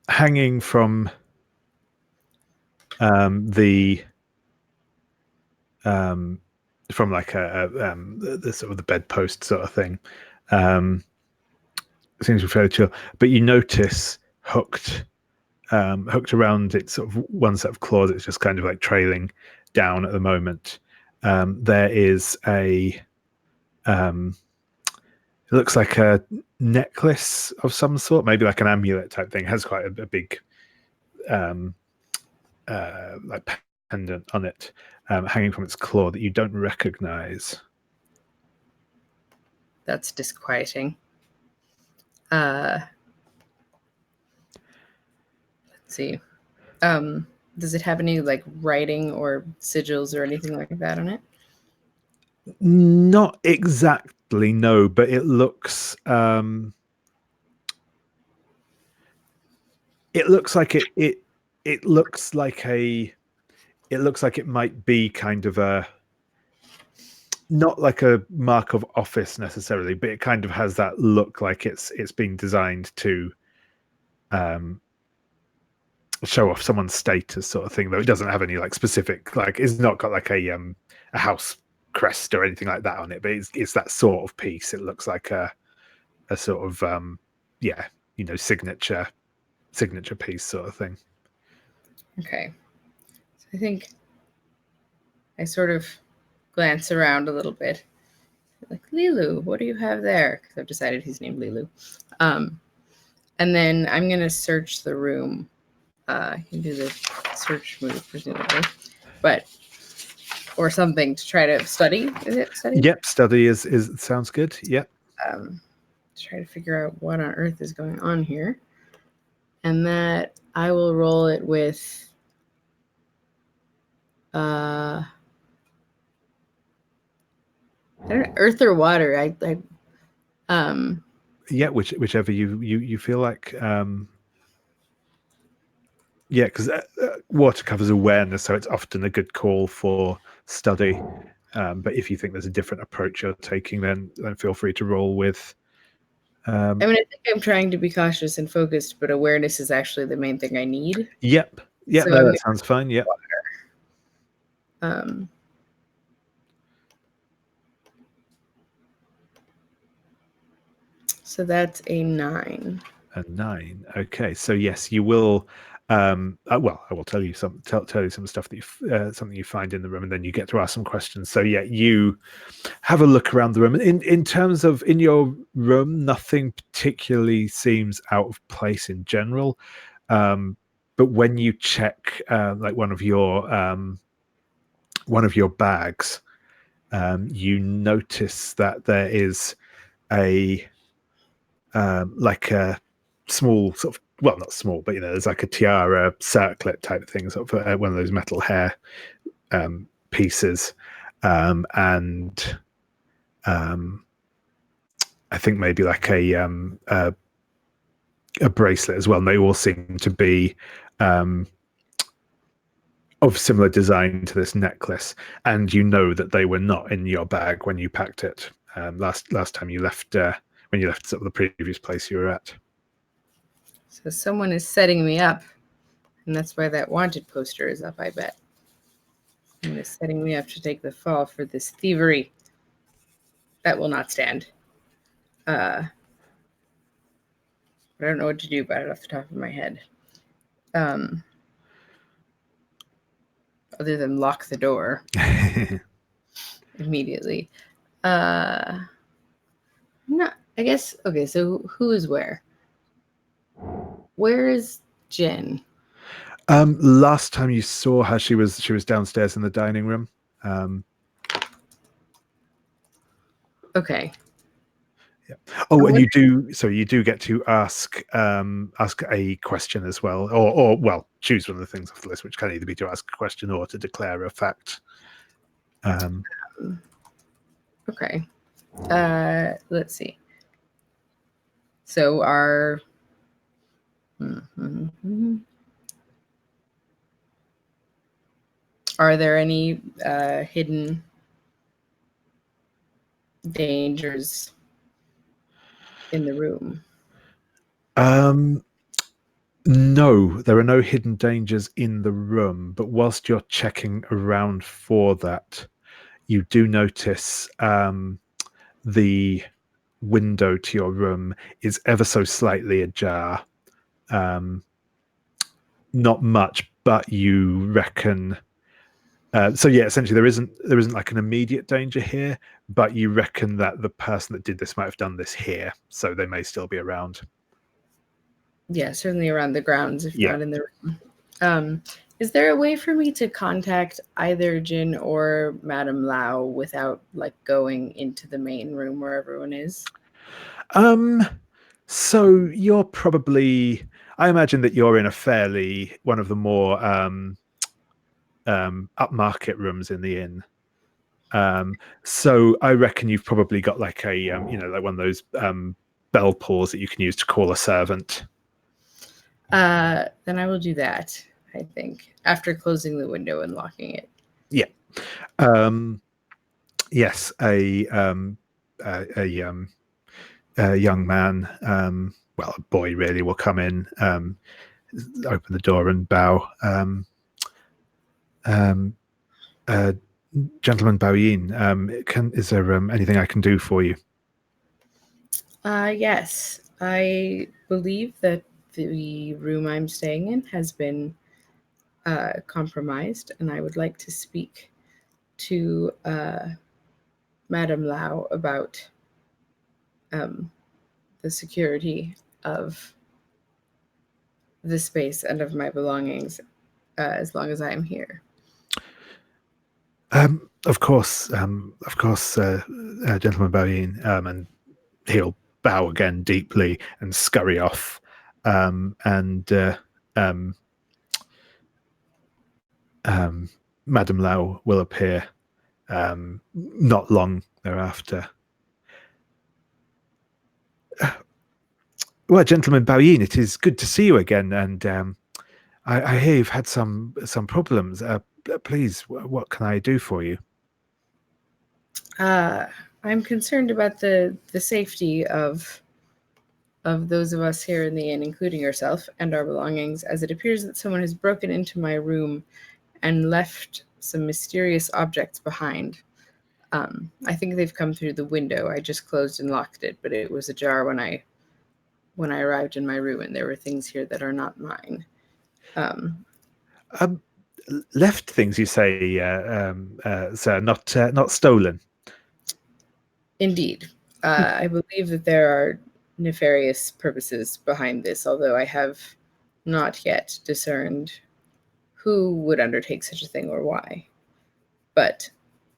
hanging from from like the sort of the bedpost sort of thing. Seems to be fairly chill, but you notice hooked around its sort of one set of claws. It's just kind of like trailing down at the moment. There is a it looks like a necklace of some sort, maybe like an amulet type thing. It has quite a big like pendant on it, hanging from its claw that you don't recognize. That's disquieting. Let's see. Does it have any like writing or sigils or anything like that on it? Not exactly, no, but it looks like it looks like it might be kind of a, not like a mark of office necessarily, but it kind of has that look like it's been designed to show off someone's status sort of thing, though it doesn't have any like specific, like it's not got like a house crest or anything like that on it, but it's that sort of piece. It looks like a sort of signature piece sort of thing. Okay. So I think I sort of glance around a little bit. Like, Lilu, what do you have there? Because I've decided he's named Lilu. And then I'm going to search the room. I can do the search move, presumably. Or something to try to study. Is it study? Yep, study is sounds good. Yep. To try to figure out what on earth is going on here. And that I will roll it with I don't know, earth or water. Yeah, whichever you feel like. Yeah, because water covers awareness, so it's often a good call for study. But if you think there's a different approach you're taking, then feel free to roll with. I mean, I think I'm trying to be cautious and focused, but awareness is actually the main thing I need. Yep. Yeah, so no, that sounds fine. Yep. So that's a 9. A 9. Okay, so yes, you will. Well, I will tell you some stuff that something you find in the room, and then you get to ask some questions. So yeah, you have a look around the room. In terms of in your room, nothing particularly seems out of place in general. But when you check like one of your bags, you notice that there is a like a small sort of well, not small, but there's like a tiara circlet type thing, sort of one of those metal hair pieces, and I think maybe like a bracelet as well. And they all seem to be of similar design to this necklace, and that they were not in your bag when you packed it last time you left, when you left sort of the previous place you were at. So someone is setting me up, and that's why that wanted poster is up, I bet. And is setting me up to take the fall for this thievery. That will not stand. But I don't know what to do about it off the top of my head. Other than lock the door immediately. No, I guess, okay, so who is where? Where is Jen? Last time you saw her, she was downstairs in the dining room. Okay. Yeah. Oh, and you do get to ask a question as well, or well, choose one of the things off the list, which can either be to ask a question or to declare a fact. Okay. Let's see. So are there any hidden dangers in the room? No, there are no hidden dangers in the room, but whilst you're checking around for that, you do notice the window to your room is ever so slightly ajar. Not much, but you reckon. So yeah, essentially there isn't like an immediate danger here, but you reckon that the person that did this might have done this here, so they may still be around. Yeah, certainly around the grounds, if Yeah. not in the room. Is there a way for me to contact either Jin or Madame Lau without like going into the main room where everyone is? So you're probably, I imagine that you're in one of the more upmarket rooms in the inn. So I reckon you've probably got like a like one of those bell pulls that you can use to call a servant. Then I will do that, I think, after closing the window and locking it. Yeah. Yes, a young man, well, a boy really, will come in, open the door and bow. Gentleman Baoyin, is there anything I can do for you? Yes, I believe that the room I'm staying in has been compromised, and I would like to speak to Madame Lau about the security of the space and of my belongings as long as I am here. Of course, Gentleman Baoyin, and he'll bow again deeply and scurry off. Madame Lau will appear not long thereafter. Well, Gentleman Baoyin, it is good to see you again, and I hear you've had some problems. Please, what can I do for you? I'm concerned about the safety of those of us here in the inn, including yourself and our belongings, as it appears that someone has broken into my room and left some mysterious objects behind. I think they've come through the window. I just closed and locked it, but it was ajar when I arrived in my room, and there were things here that are not mine. Left things, you say, sir, not stolen. Indeed. I believe that there are nefarious purposes behind this, although I have not yet discerned who would undertake such a thing or why. But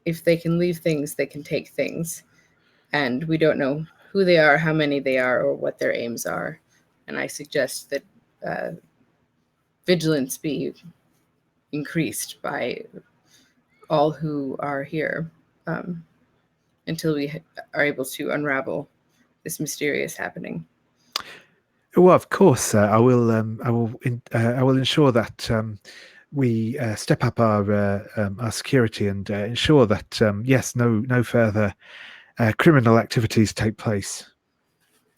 if they can leave things, they can take things. And we don't know who they are, how many they are, or what their aims are. And I suggest that vigilance be increased by all who are here until we are able to unravel this mysterious happening. Well, of course, I will. I will ensure that we step up our security and ensure that yes, no further criminal activities take place.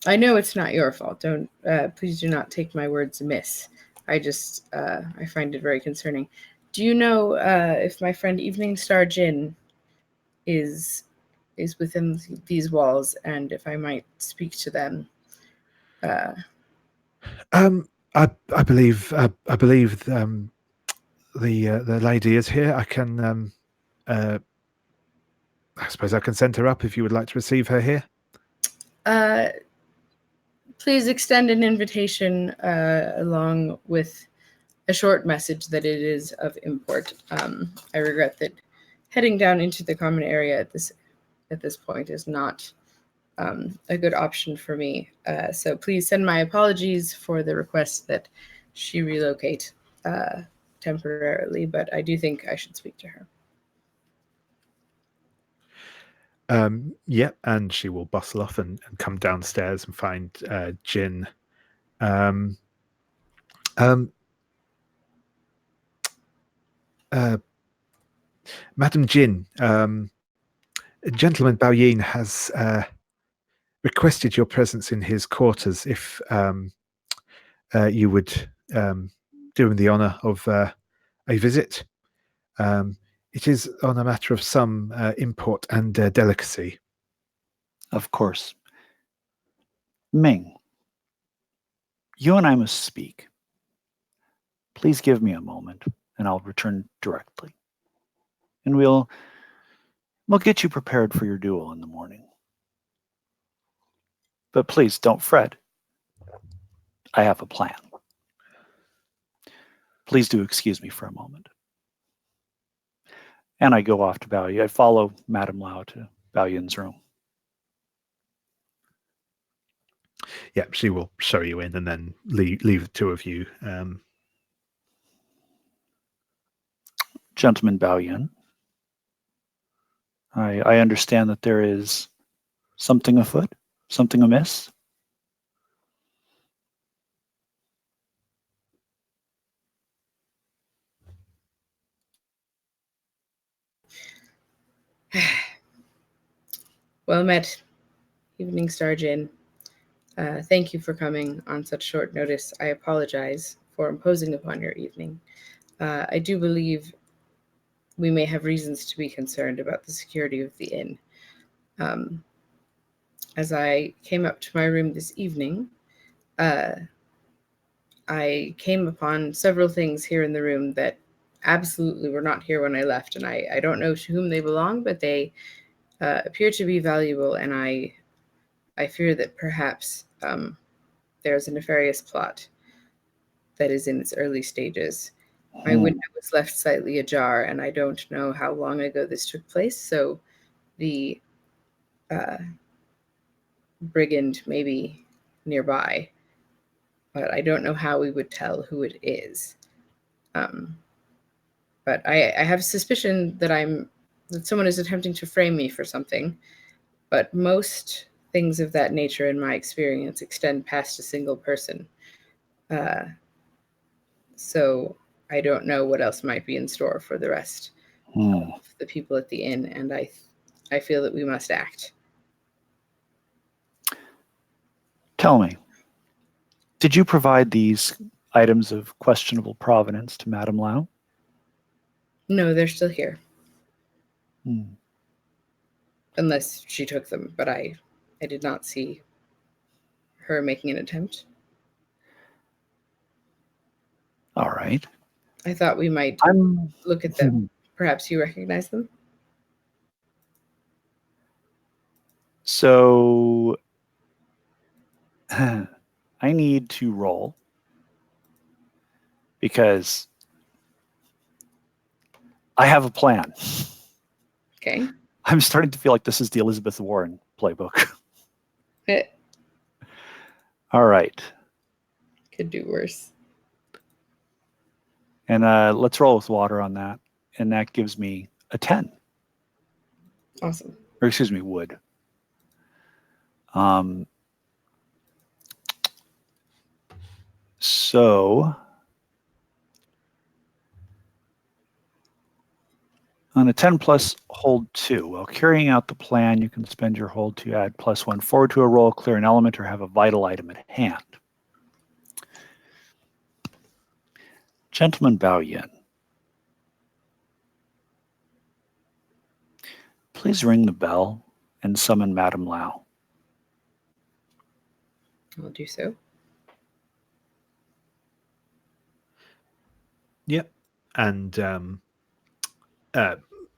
I know it's not your fault. Don't please do not take my words amiss. I just I find it very concerning. Do you know if my friend Evening Star Jin is within these walls, and if I might speak to them? I believe the lady is here. I can I suppose I can send her up if you would like to receive her here. Please extend an invitation along with a short message that it is of import. I regret that heading down into the common area at this point is not a good option for me. So please send my apologies for the request that she relocate temporarily, but I do think I should speak to her. Yeah, and she will bustle off and come downstairs and find Jin. Madam Jin, Gentleman Baoyin has requested your presence in his quarters if you would do him the honor of a visit. It is on a matter of some import and delicacy. Of course. Ming, you and I must speak. Please give me a moment, and I'll return directly. And we'll get you prepared for your duel in the morning. But please don't fret. I have a plan. Please do excuse me for a moment. And I go off to Baoyin. I follow Madame Lao to Baoyin's room. Yeah, she will show you in and then leave the two of you. Gentleman Baoyin, I understand that there is something afoot, something amiss. Well met, Evening Star Jin. Thank you for coming on such short notice. I apologize for imposing upon your evening. I do believe we may have reasons to be concerned about the security of the inn. As I came up to my room this evening, I came upon several things here in the room that absolutely were not here when I left, and I don't know to whom they belong, but they appear to be valuable, and I fear that perhaps there's a nefarious plot that is in its early stages. My window was left slightly ajar, and I don't know how long ago this took place, so the brigand may be nearby, but I don't know how we would tell who it is. But I have suspicion that someone is attempting to frame me for something, but most things of that nature in my experience extend past a single person. So I don't know what else might be in store for the rest of the people at the inn, and I feel that we must act. Tell me, did you provide these items of questionable provenance to Madame Lao? No, they're still here. Unless she took them, but I did not see her making an attempt. All right. I thought we might look at them. Perhaps you recognize them? So I need to roll because I have a plan. Okay. I'm starting to feel like this is the Elizabeth Warren playbook. All right. Could do worse. And let's roll with water on that. And that gives me a 10. Awesome. Or excuse me, wood. So on a 10 plus hold 2, while carrying out the plan, you can spend your hold to add +1 forward to a roll, clear an element, or have a vital item at hand. Gentleman Bao Yin, please ring the bell and summon Madame Lao. I'll do so. Yep. And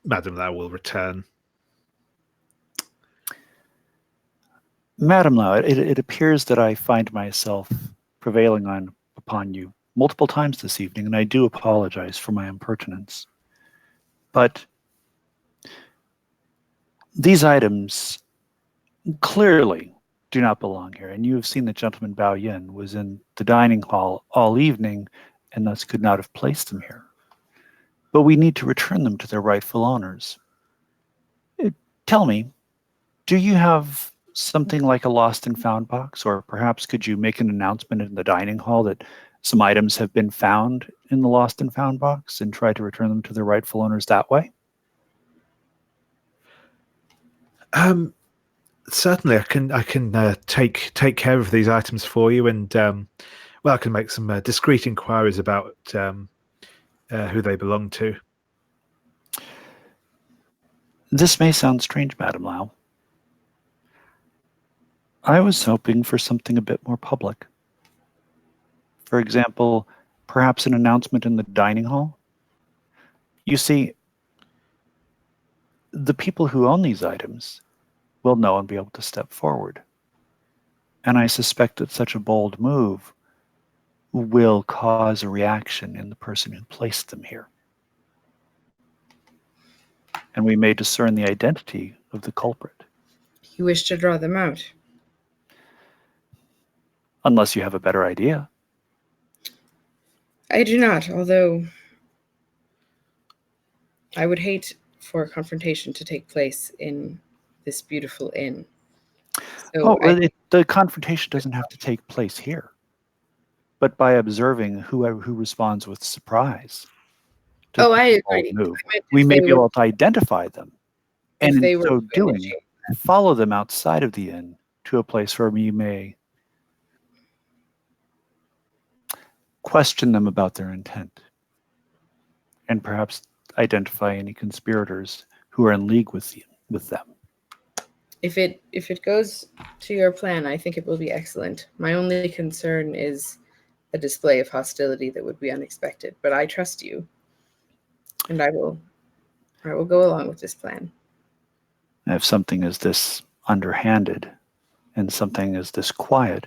Madame Lau will return. Madame Lau, it appears that I find myself prevailing upon you multiple times this evening, and I do apologize for my impertinence. But these items clearly do not belong here, and you have seen that Gentleman Bao Yin was in the dining hall all evening and thus could not have placed them here. But we need to return them to their rightful owners. Tell me, do you have something like a lost and found box, or perhaps could you make an announcement in the dining hall that some items have been found in the lost and found box and try to return them to their rightful owners that way? Certainly, I can take care of these items for you, and I can make some discreet inquiries about who they belong to. This may sound strange, Madame Lau. I was hoping for something a bit more public. For example, perhaps an announcement in the dining hall. You see, the people who own these items will know and be able to step forward. And I suspect that such a bold move will cause a reaction in the person who placed them here. And we may discern the identity of the culprit. You wish to draw them out? Unless you have a better idea. I do not, although I would hate for a confrontation to take place in this beautiful inn. So the confrontation doesn't have to take place here, but by observing who responds with surprise. I agree. We may be able to identify them, and in so doing, follow them outside of the inn to a place where we may question them about their intent, and perhaps identify any conspirators who are in league with them. If it goes to your plan, I think it will be excellent. My only concern is a display of hostility that would be unexpected. But I trust you, and I will go along with this plan. If something is this underhanded and something is this quiet,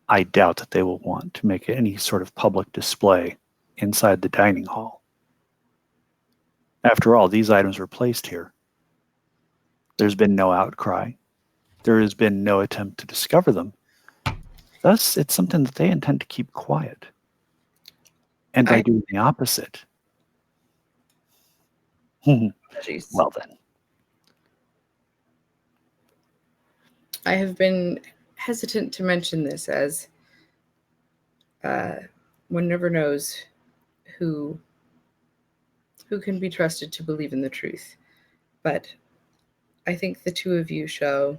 I doubt that they will want to make any sort of public display inside the dining hall. After all, these items were placed here. There's been no outcry. There has been no attempt to discover them. Thus, it's something that they intend to keep quiet. And by doing the opposite, well then. I have been hesitant to mention this as one never knows who can be trusted to believe in the truth. But I think the two of you shall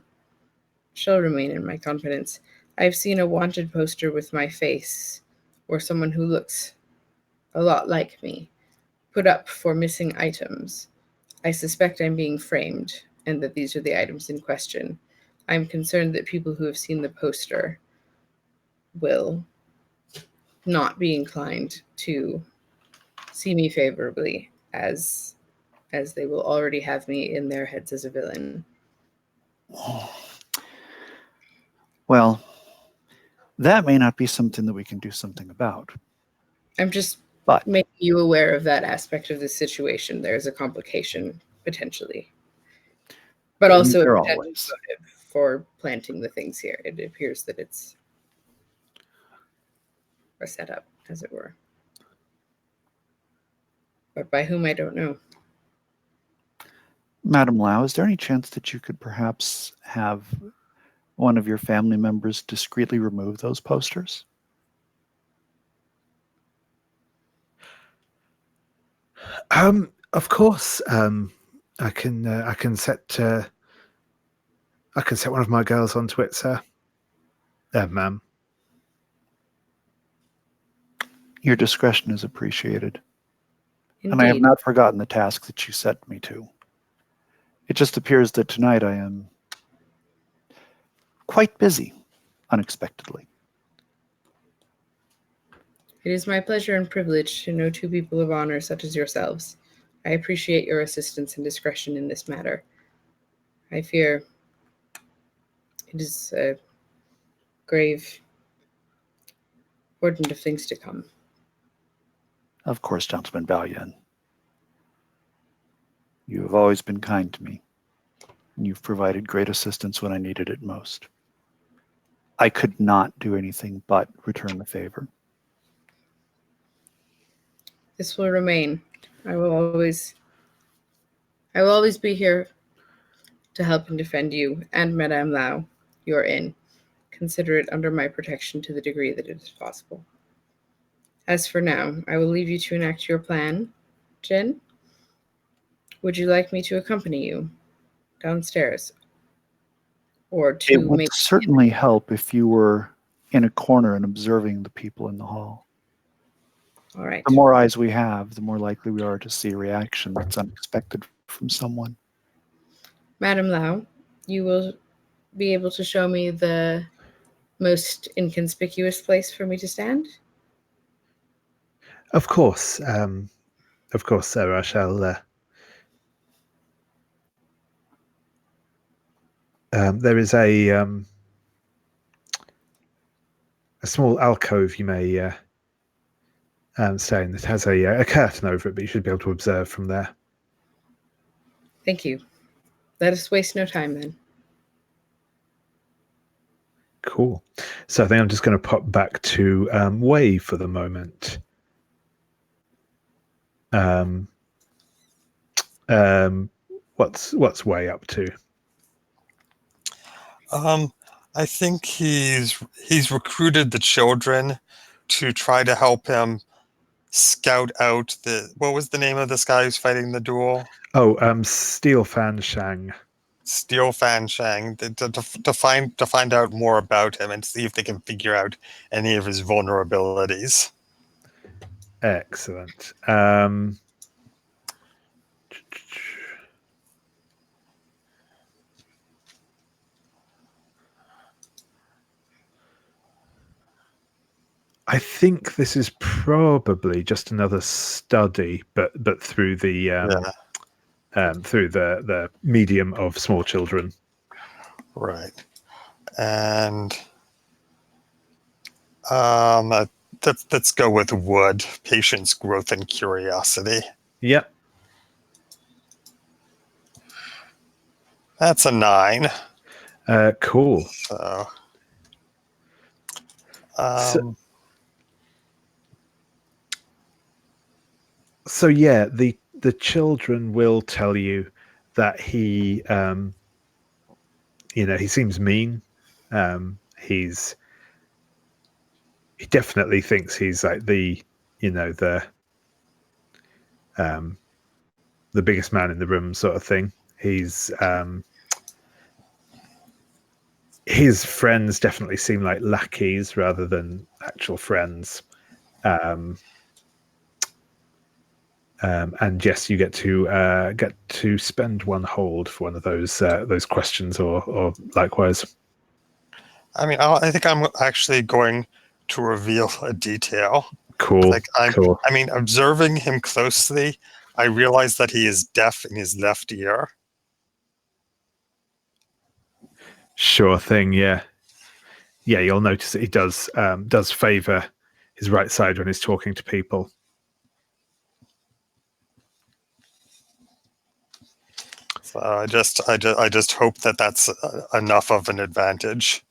remain in my confidence. I've seen a wanted poster with my face, or someone who looks a lot like me, put up for missing items. I suspect I'm being framed, and that these are the items in question. I'm concerned that people who have seen the poster will not be inclined to see me favorably, as they will already have me in their heads as a villain. Well, that may not be something that we can do something about. I'm just making you aware of that aspect of the situation. There's a complication, potentially. But also a potential motive for planting the things here. It appears that it's or set up, as it were. But by whom, I don't know. Madam Lau, is there any chance that you could perhaps have one of your family members discreetly remove those posters? Of course. I can set one of my girls onto it, sir. Ma'am. Your discretion is appreciated. Indeed. And I have not forgotten the task that you set me to. It just appears that tonight I am quite busy, unexpectedly. It is my pleasure and privilege to know two people of honor such as yourselves. I appreciate your assistance and discretion in this matter. I fear it is a grave portent of things to come. Of course, Gentleman Balyan. You have always been kind to me, and you've provided great assistance when I needed it most. I could not do anything but return the favor. This will remain. I will always be here to help and defend you and Madame Lau, your inn. Consider it under my protection to the degree that it is possible. As for now, I will leave you to enact your plan. Jen, would you like me to accompany you downstairs? Or to It would maybe certainly help if you were in a corner and observing the people in the hall. All right. The more eyes we have, the more likely we are to see a reaction that's unexpected from someone. Madame Lau, you will be able to show me the most inconspicuous place for me to stand? Of course, sir. I shall. There is a small alcove you may stay in that has a curtain over it, but you should be able to observe from there. Thank you. Let us waste no time then. Cool. So I think I'm just going to pop back to Wei for the moment. What's Wei up to? I think he's recruited the children to try to help him scout out what was the name of this guy who's fighting the duel? Oh, Steel Fan Shang. Steel Fan Shang, to find out more about him and see if they can figure out any of his vulnerabilities. Excellent. I think this is probably just another study, but through the through the medium of small children. Right. And let's go with wood, patience, growth, and curiosity. Yep. That's a 9. Cool. So yeah, the children will tell you that he he seems mean. He definitely thinks he's like the biggest man in the room sort of thing. He's his friends definitely seem like lackeys rather than actual friends. And yes, you get to spend one hold for one of those questions, or likewise. I mean, I think I'm actually going to reveal a detail. Cool. Cool. I mean, observing him closely, I realize that he is deaf in his left ear. Sure thing. Yeah. Yeah. You'll notice that he does favor his right side when he's talking to people. So I just hope that that's enough of an advantage.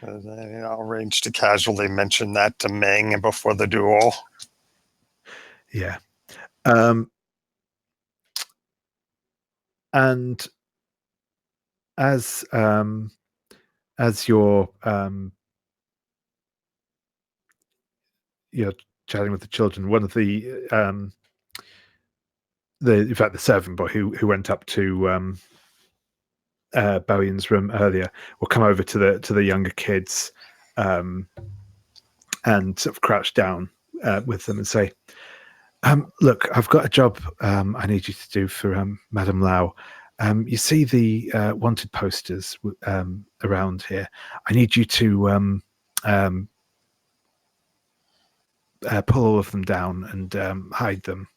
I'll arrange to casually mention that to Meng before the duel. Yeah. And as you're chatting with the children, one of the in fact the servant boy who went up to Bowian's room earlier will come over to the younger kids and sort of crouch down with them and say, look, I've got a job I need you to do for Madame Lau. You see the wanted posters around here. I need you to pull all of them down and hide them.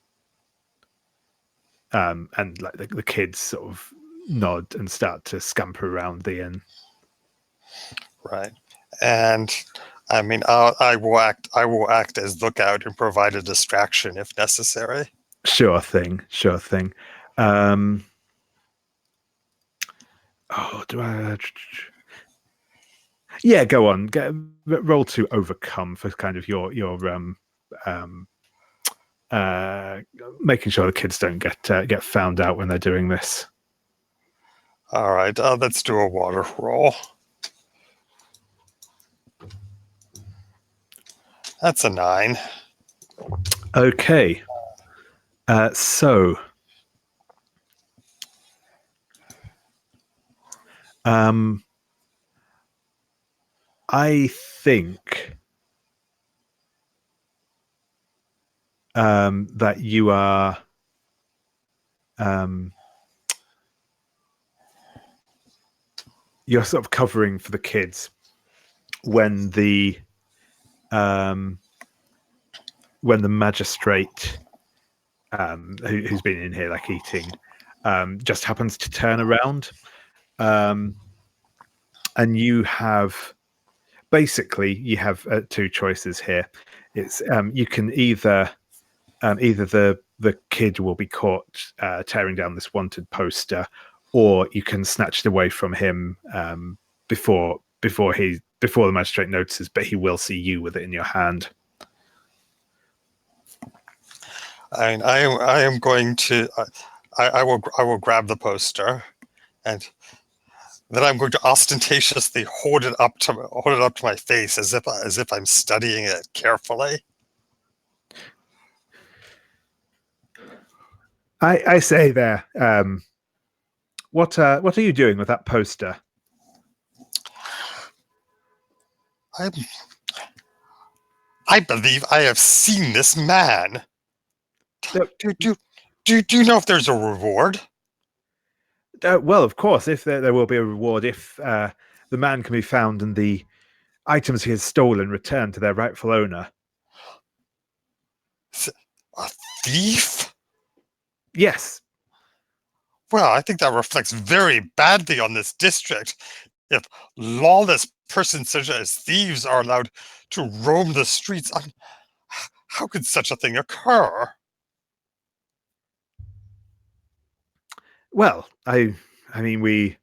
And like the kids sort of nod and start to scamper around the inn. Right. And I mean, I will act as lookout and provide a distraction if necessary. Sure thing. Oh, do I? Yeah, go on. Roll to overcome for kind of your making sure the kids don't get found out when they're doing this. All right, let's do a water roll. That's a 9. Okay. So I think that you are you're sort of covering for the kids when the magistrate who's been in here like eating just happens to turn around, and you have two choices here. It's you can either the kid will be caught tearing down this wanted poster, or you can snatch it away from him before the magistrate notices, but he will see you with it in your hand. I mean, I am going to I will grab the poster, and then I'm going to ostentatiously hold it up to my face as if I'm studying it carefully. I say there, what are you doing with that poster? I believe I have seen this man. Do you know if there's a reward? Well, of course, if there will be a reward if the man can be found and the items he has stolen returned to their rightful owner. A thief? Yes. Well, I think that reflects very badly on this district. If lawless persons such as thieves are allowed to roam the streets, how could such a thing occur? Well, I mean, we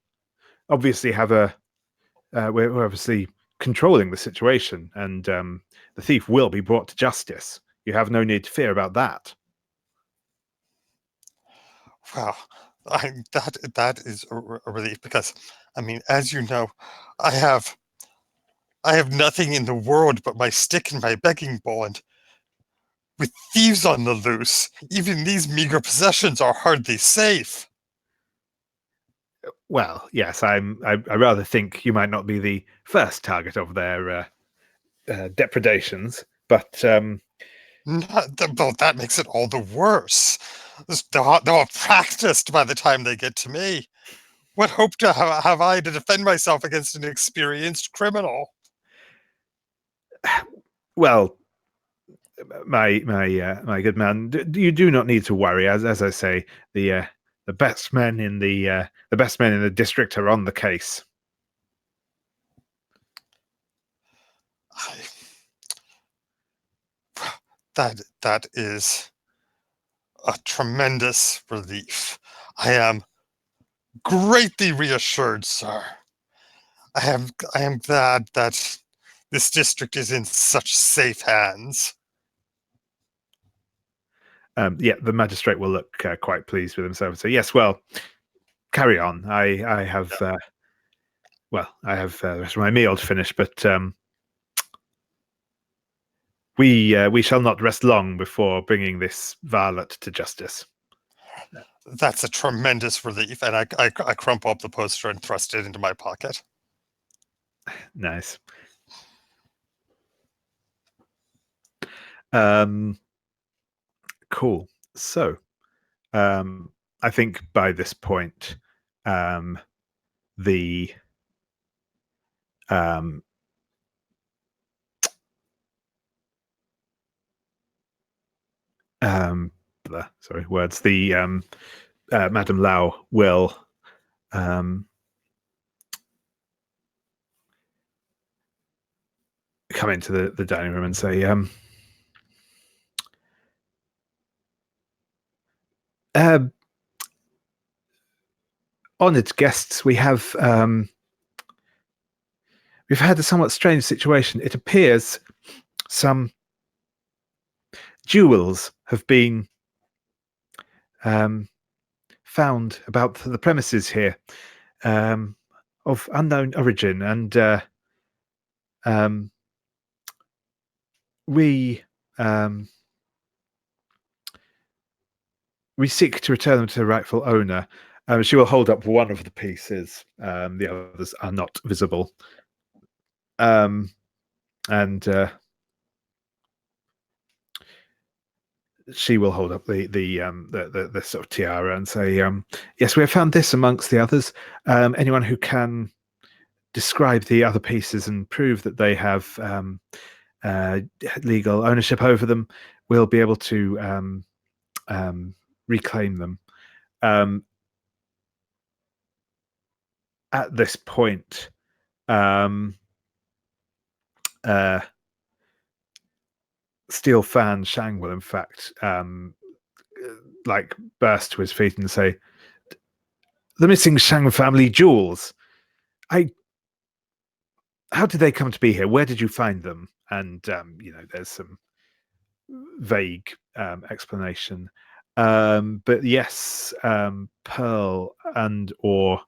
obviously have we're obviously controlling the situation, and the thief will be brought to justice. You have no need to fear about that. Well, that is a relief, because, I mean, as you know, I have nothing in the world but my stick and my begging bowl, and with thieves on the loose, even these meager possessions are hardly safe. Well, yes, I rather think you might not be the first target of their depredations, but Well, that makes it all the worse. They're all practiced by the time they get to me. What hope have I to defend myself against an experienced criminal? well, my good man, you do not need to worry. As I say, the best men in the district are on the case. That is a tremendous relief. I am greatly reassured, sir. I am glad that this district is in such safe hands. Yeah, the magistrate will look quite pleased with himself and say, "Yes, well, carry on. I have I have the rest of my meal to finish, but we shall not rest long before bringing this varlet to justice." That's a tremendous relief, and I crumple up the poster and thrust it into my pocket. Nice. Cool. So, I think by this point, the sorry, words. The Madame Lau will come into the dining room and say, "Honored guests, we've had a somewhat strange situation. It appears some jewels have been found about the premises here, of unknown origin, and we seek to return them to the rightful owner." She will hold up one of the pieces. The others are not visible. And she will hold up the sort of tiara and say, "Yes, we have found this amongst the others. Anyone who can describe the other pieces and prove that they have legal ownership over them will be able to reclaim them." At this point, Steel Fan Shang will, in fact, like burst to his feet and say, "The missing Shang family jewels. How did they come to be here? Where did you find them?" And there's some vague explanation. But yes, Pearl and or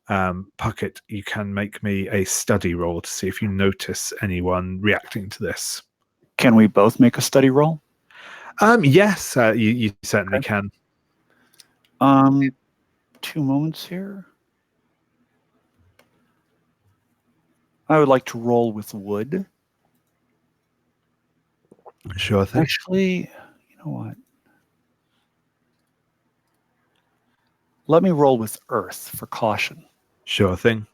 Puckett, you can make me a study roll to see if you notice anyone reacting to this. Can we both make a study roll? Yes, you certainly can. 2 moments here. I would like to roll with wood. Sure thing. Actually, you know what? Let me roll with earth for caution. Sure thing.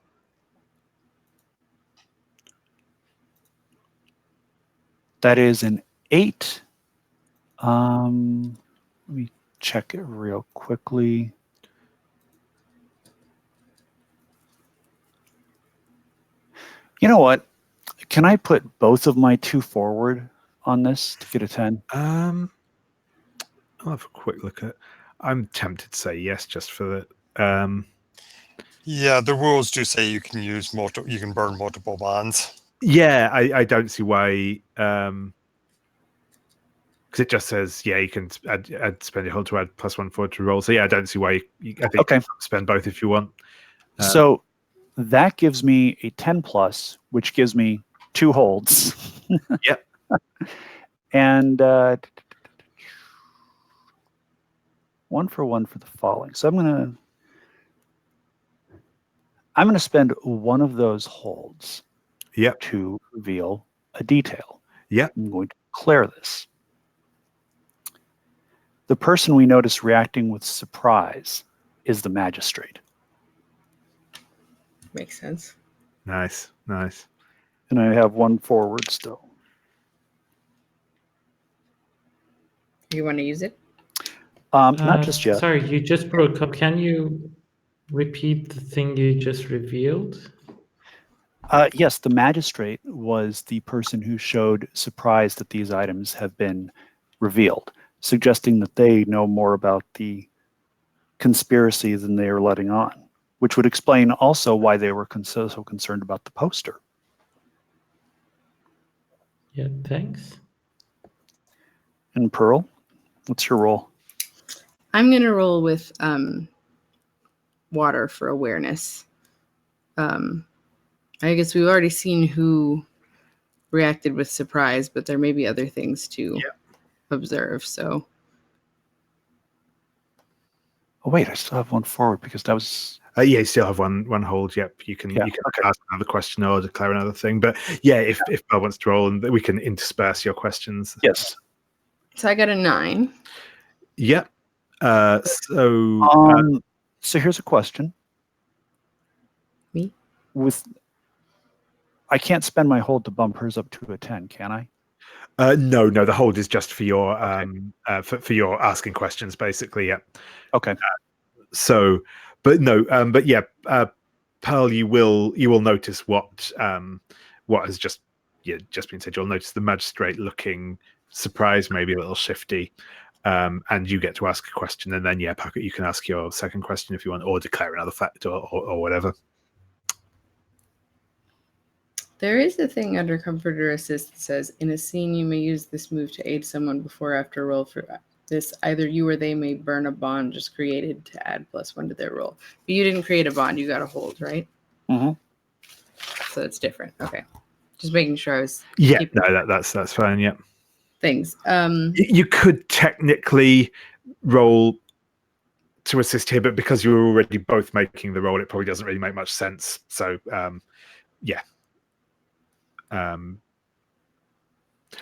That is an 8. Let me check it real quickly. You know what? Can I put both of my 2 forward on this to get a 10? I'll have a quick look at. I'm tempted to say yes, just for the. Yeah, the rules do say you can use you can burn multiple bonds. Yeah, I don't see why. Because it just says, yeah, you can add spend your hold to add +1 forward to roll. So yeah, I don't see why I think you can spend both if you want. So that gives me a 10 plus, which gives me 2 holds. Yep. And 1 for 1 for the falling. So I'm gonna spend one of those holds. Yep. To reveal a detail. Yep. I'm going to declare this. The person we notice reacting with surprise is the magistrate. Makes sense. Nice. And I have 1 forward still. You want to use it? Not just yet. Sorry, you just broke up. Can you repeat the thing you just revealed? Yes, the magistrate was the person who showed surprise that these items have been revealed, suggesting that they know more about the conspiracy than they are letting on. which would explain also why they were so concerned about the poster. Yeah, thanks. And Pearl, what's your role? I'm gonna roll with water for awareness. I guess we've already seen who reacted with surprise, but there may be other things to observe. So, Oh wait, I still have one forward because that was. Yeah, you still have one hold. Yep, you can Okay. ask another question or declare another thing. But yeah, if Pearl wants to roll, and we can intersperse your questions. Yes. So I got a 9. Yep. So here's a question. Me? I can't spend my hold to bump hers up to a 10, can I? No. The hold is just for your for your asking questions, basically. Yeah. Okay. But yeah, Pearl, you will notice what has just been said. You'll notice the magistrate looking surprised, maybe a little shifty, and you get to ask a question, and then Puckett, you can ask your second question if you want, or declare another fact, or whatever. There is a thing under Comfort or Assist that says, in a scene, you may use this move to aid someone before or after roll for this. Either you or they may burn a bond just created to add +1 to their roll. But you didn't create a bond, you got a hold, right? Mm-hmm. So it's different. Okay. Just making sure I was... That's fine, yeah. Things. You could technically roll to assist here, but because you were already both making the roll, it probably doesn't really make much sense. So, yeah. All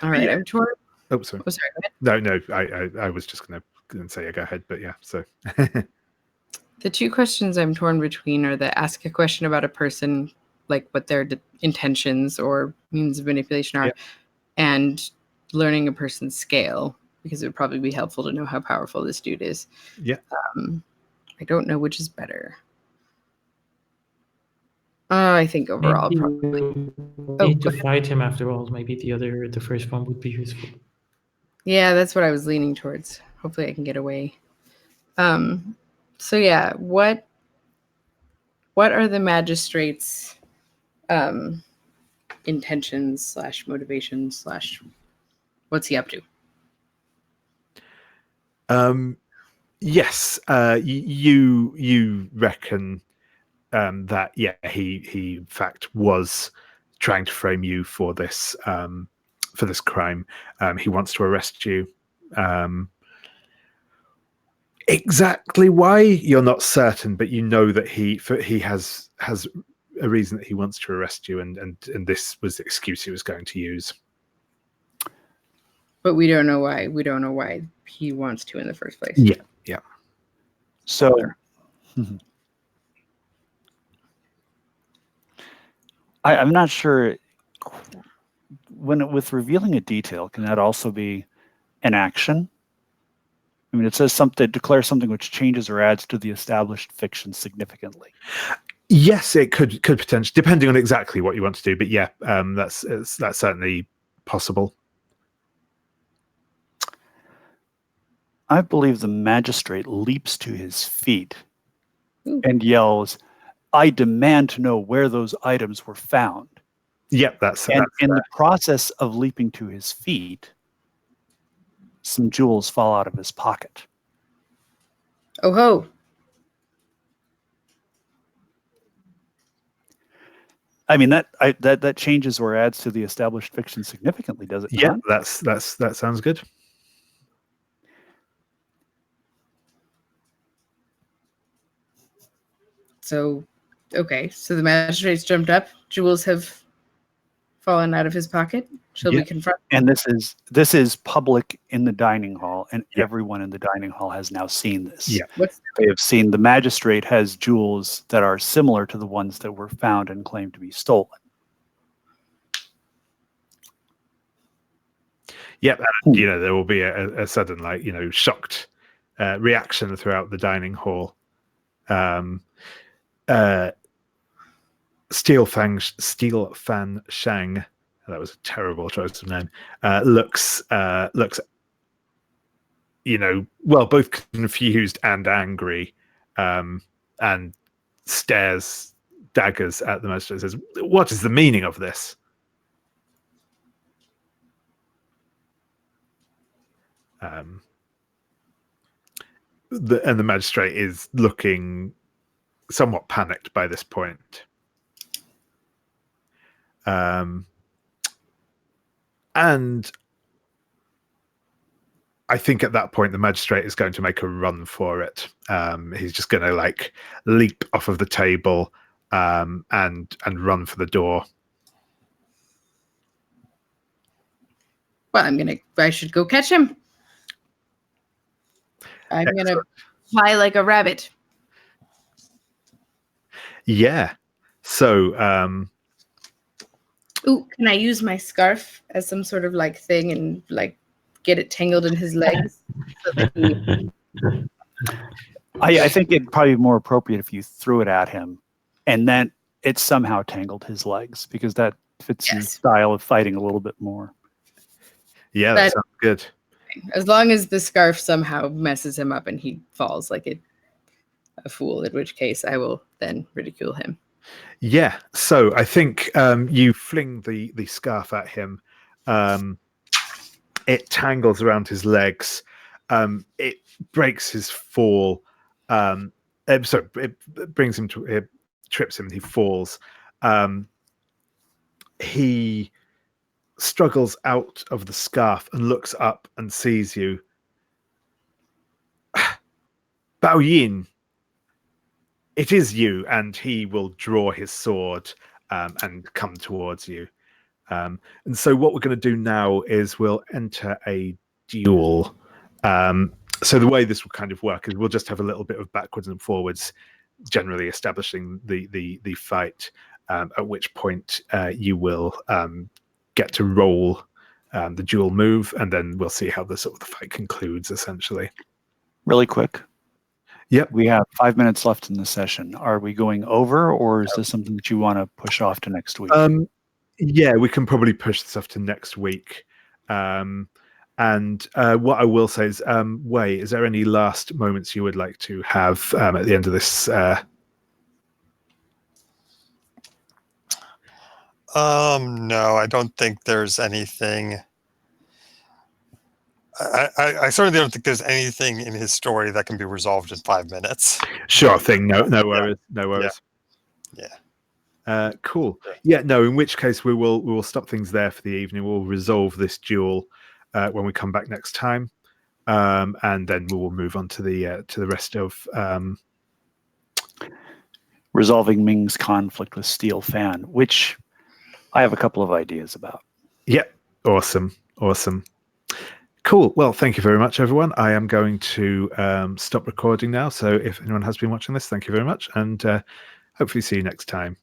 right, I'm torn. Oh, sorry. Oh, sorry. Go ahead. No. I was just going to say, go ahead, but yeah. So the two questions I'm torn between are the ask a question about a person, like what their intentions or means of manipulation are, and learning a person's scale, because it would probably be helpful to know how powerful this dude is. Yeah. I don't know which is better. I think overall, Maybe probably. we need to fight him after all. Maybe the first one would be useful. Yeah, that's what I was leaning towards. Hopefully I can get away. So yeah, what are the magistrate's intentions / motivations / what's he up to? Yes, you reckon that he in fact was trying to frame you for this crime. He wants to arrest you. Exactly why you're not certain, but you know that he has a reason that he wants to arrest you, and this was the excuse he was going to use. But we don't know why. We don't know why he wants to in the first place. Yeah. So, I'm not sure. With revealing a detail, can that also be an action? I mean, it says something, declare something which changes or adds to the established fiction significantly. Yes, it could potentially, depending on exactly what you want to do. But yeah, that's certainly possible. I believe the magistrate leaps to his feet and yells, "I demand to know where those items were found." Yep, that's in the process of leaping to his feet, some jewels fall out of his pocket. Oh ho! I mean that changes or adds to the established fiction significantly, does it? Yeah, not? that sounds good. So, okay. So the magistrate's jumped up. Jewels have fallen out of his pocket. Shall we confront? And this is public in the dining hall, and everyone in the dining hall has now seen this. Yeah. They have seen the magistrate has jewels that are similar to the ones that were found and claimed to be stolen. Yep, and there will be a sudden, shocked reaction throughout the dining hall. Steel Fan Shang, that was a terrible choice of name, looks both confused and angry, and stares daggers at the magistrate and says, "What is the meaning of this?" And the magistrate is looking somewhat panicked by this point. And I think at that point the magistrate is going to make a run for it. He's just going to like leap off of the table and run for the door. Well, I should go catch him. I'm going to fly like a rabbit. Yeah. So, ooh, can I use my scarf as some sort of like thing and like get it tangled in his legs? So that he... I think it'd probably be more appropriate if you threw it at him and then it somehow tangled his legs, because that fits your style of fighting a little bit more. Yeah, that sounds good. As long as the scarf somehow messes him up and he falls like a fool, in which case I will then ridicule him. Yeah, so I think you fling the scarf at him. It tangles around his legs. It breaks his fall. It brings him to, it trips him and he falls. He struggles out of the scarf and looks up and sees you. Bao Yin, it is you, and he will draw his sword and come towards you. And so what we're going to do now is we'll enter a duel. So the way this will kind of work is we'll just have a little bit of backwards and forwards, generally establishing the fight, at which point you will get to roll the duel move, and then we'll see how the fight concludes, essentially. Really quick. Yep. We have 5 minutes left in the session. Are we going over, or is this something that you want to push off to next week? Yeah, we can probably push this off to next week. And what I will say is, Wei, is there any last moments you would like to have at the end of this? No, I don't think there's anything. I certainly don't think there's anything in his story that can be resolved in 5 minutes. Sure thing. No worries. No worries. Yeah. Cool. Yeah. No. In which case, we will stop things there for the evening. We'll resolve this duel when we come back next time, and then we will move on to the rest of resolving Ming's conflict with Steel Fan, which I have a couple of ideas about. Yeah. Awesome. Cool. Well, thank you very much, everyone. I am going to stop recording now. So if anyone has been watching this, thank you very much, and hopefully see you next time.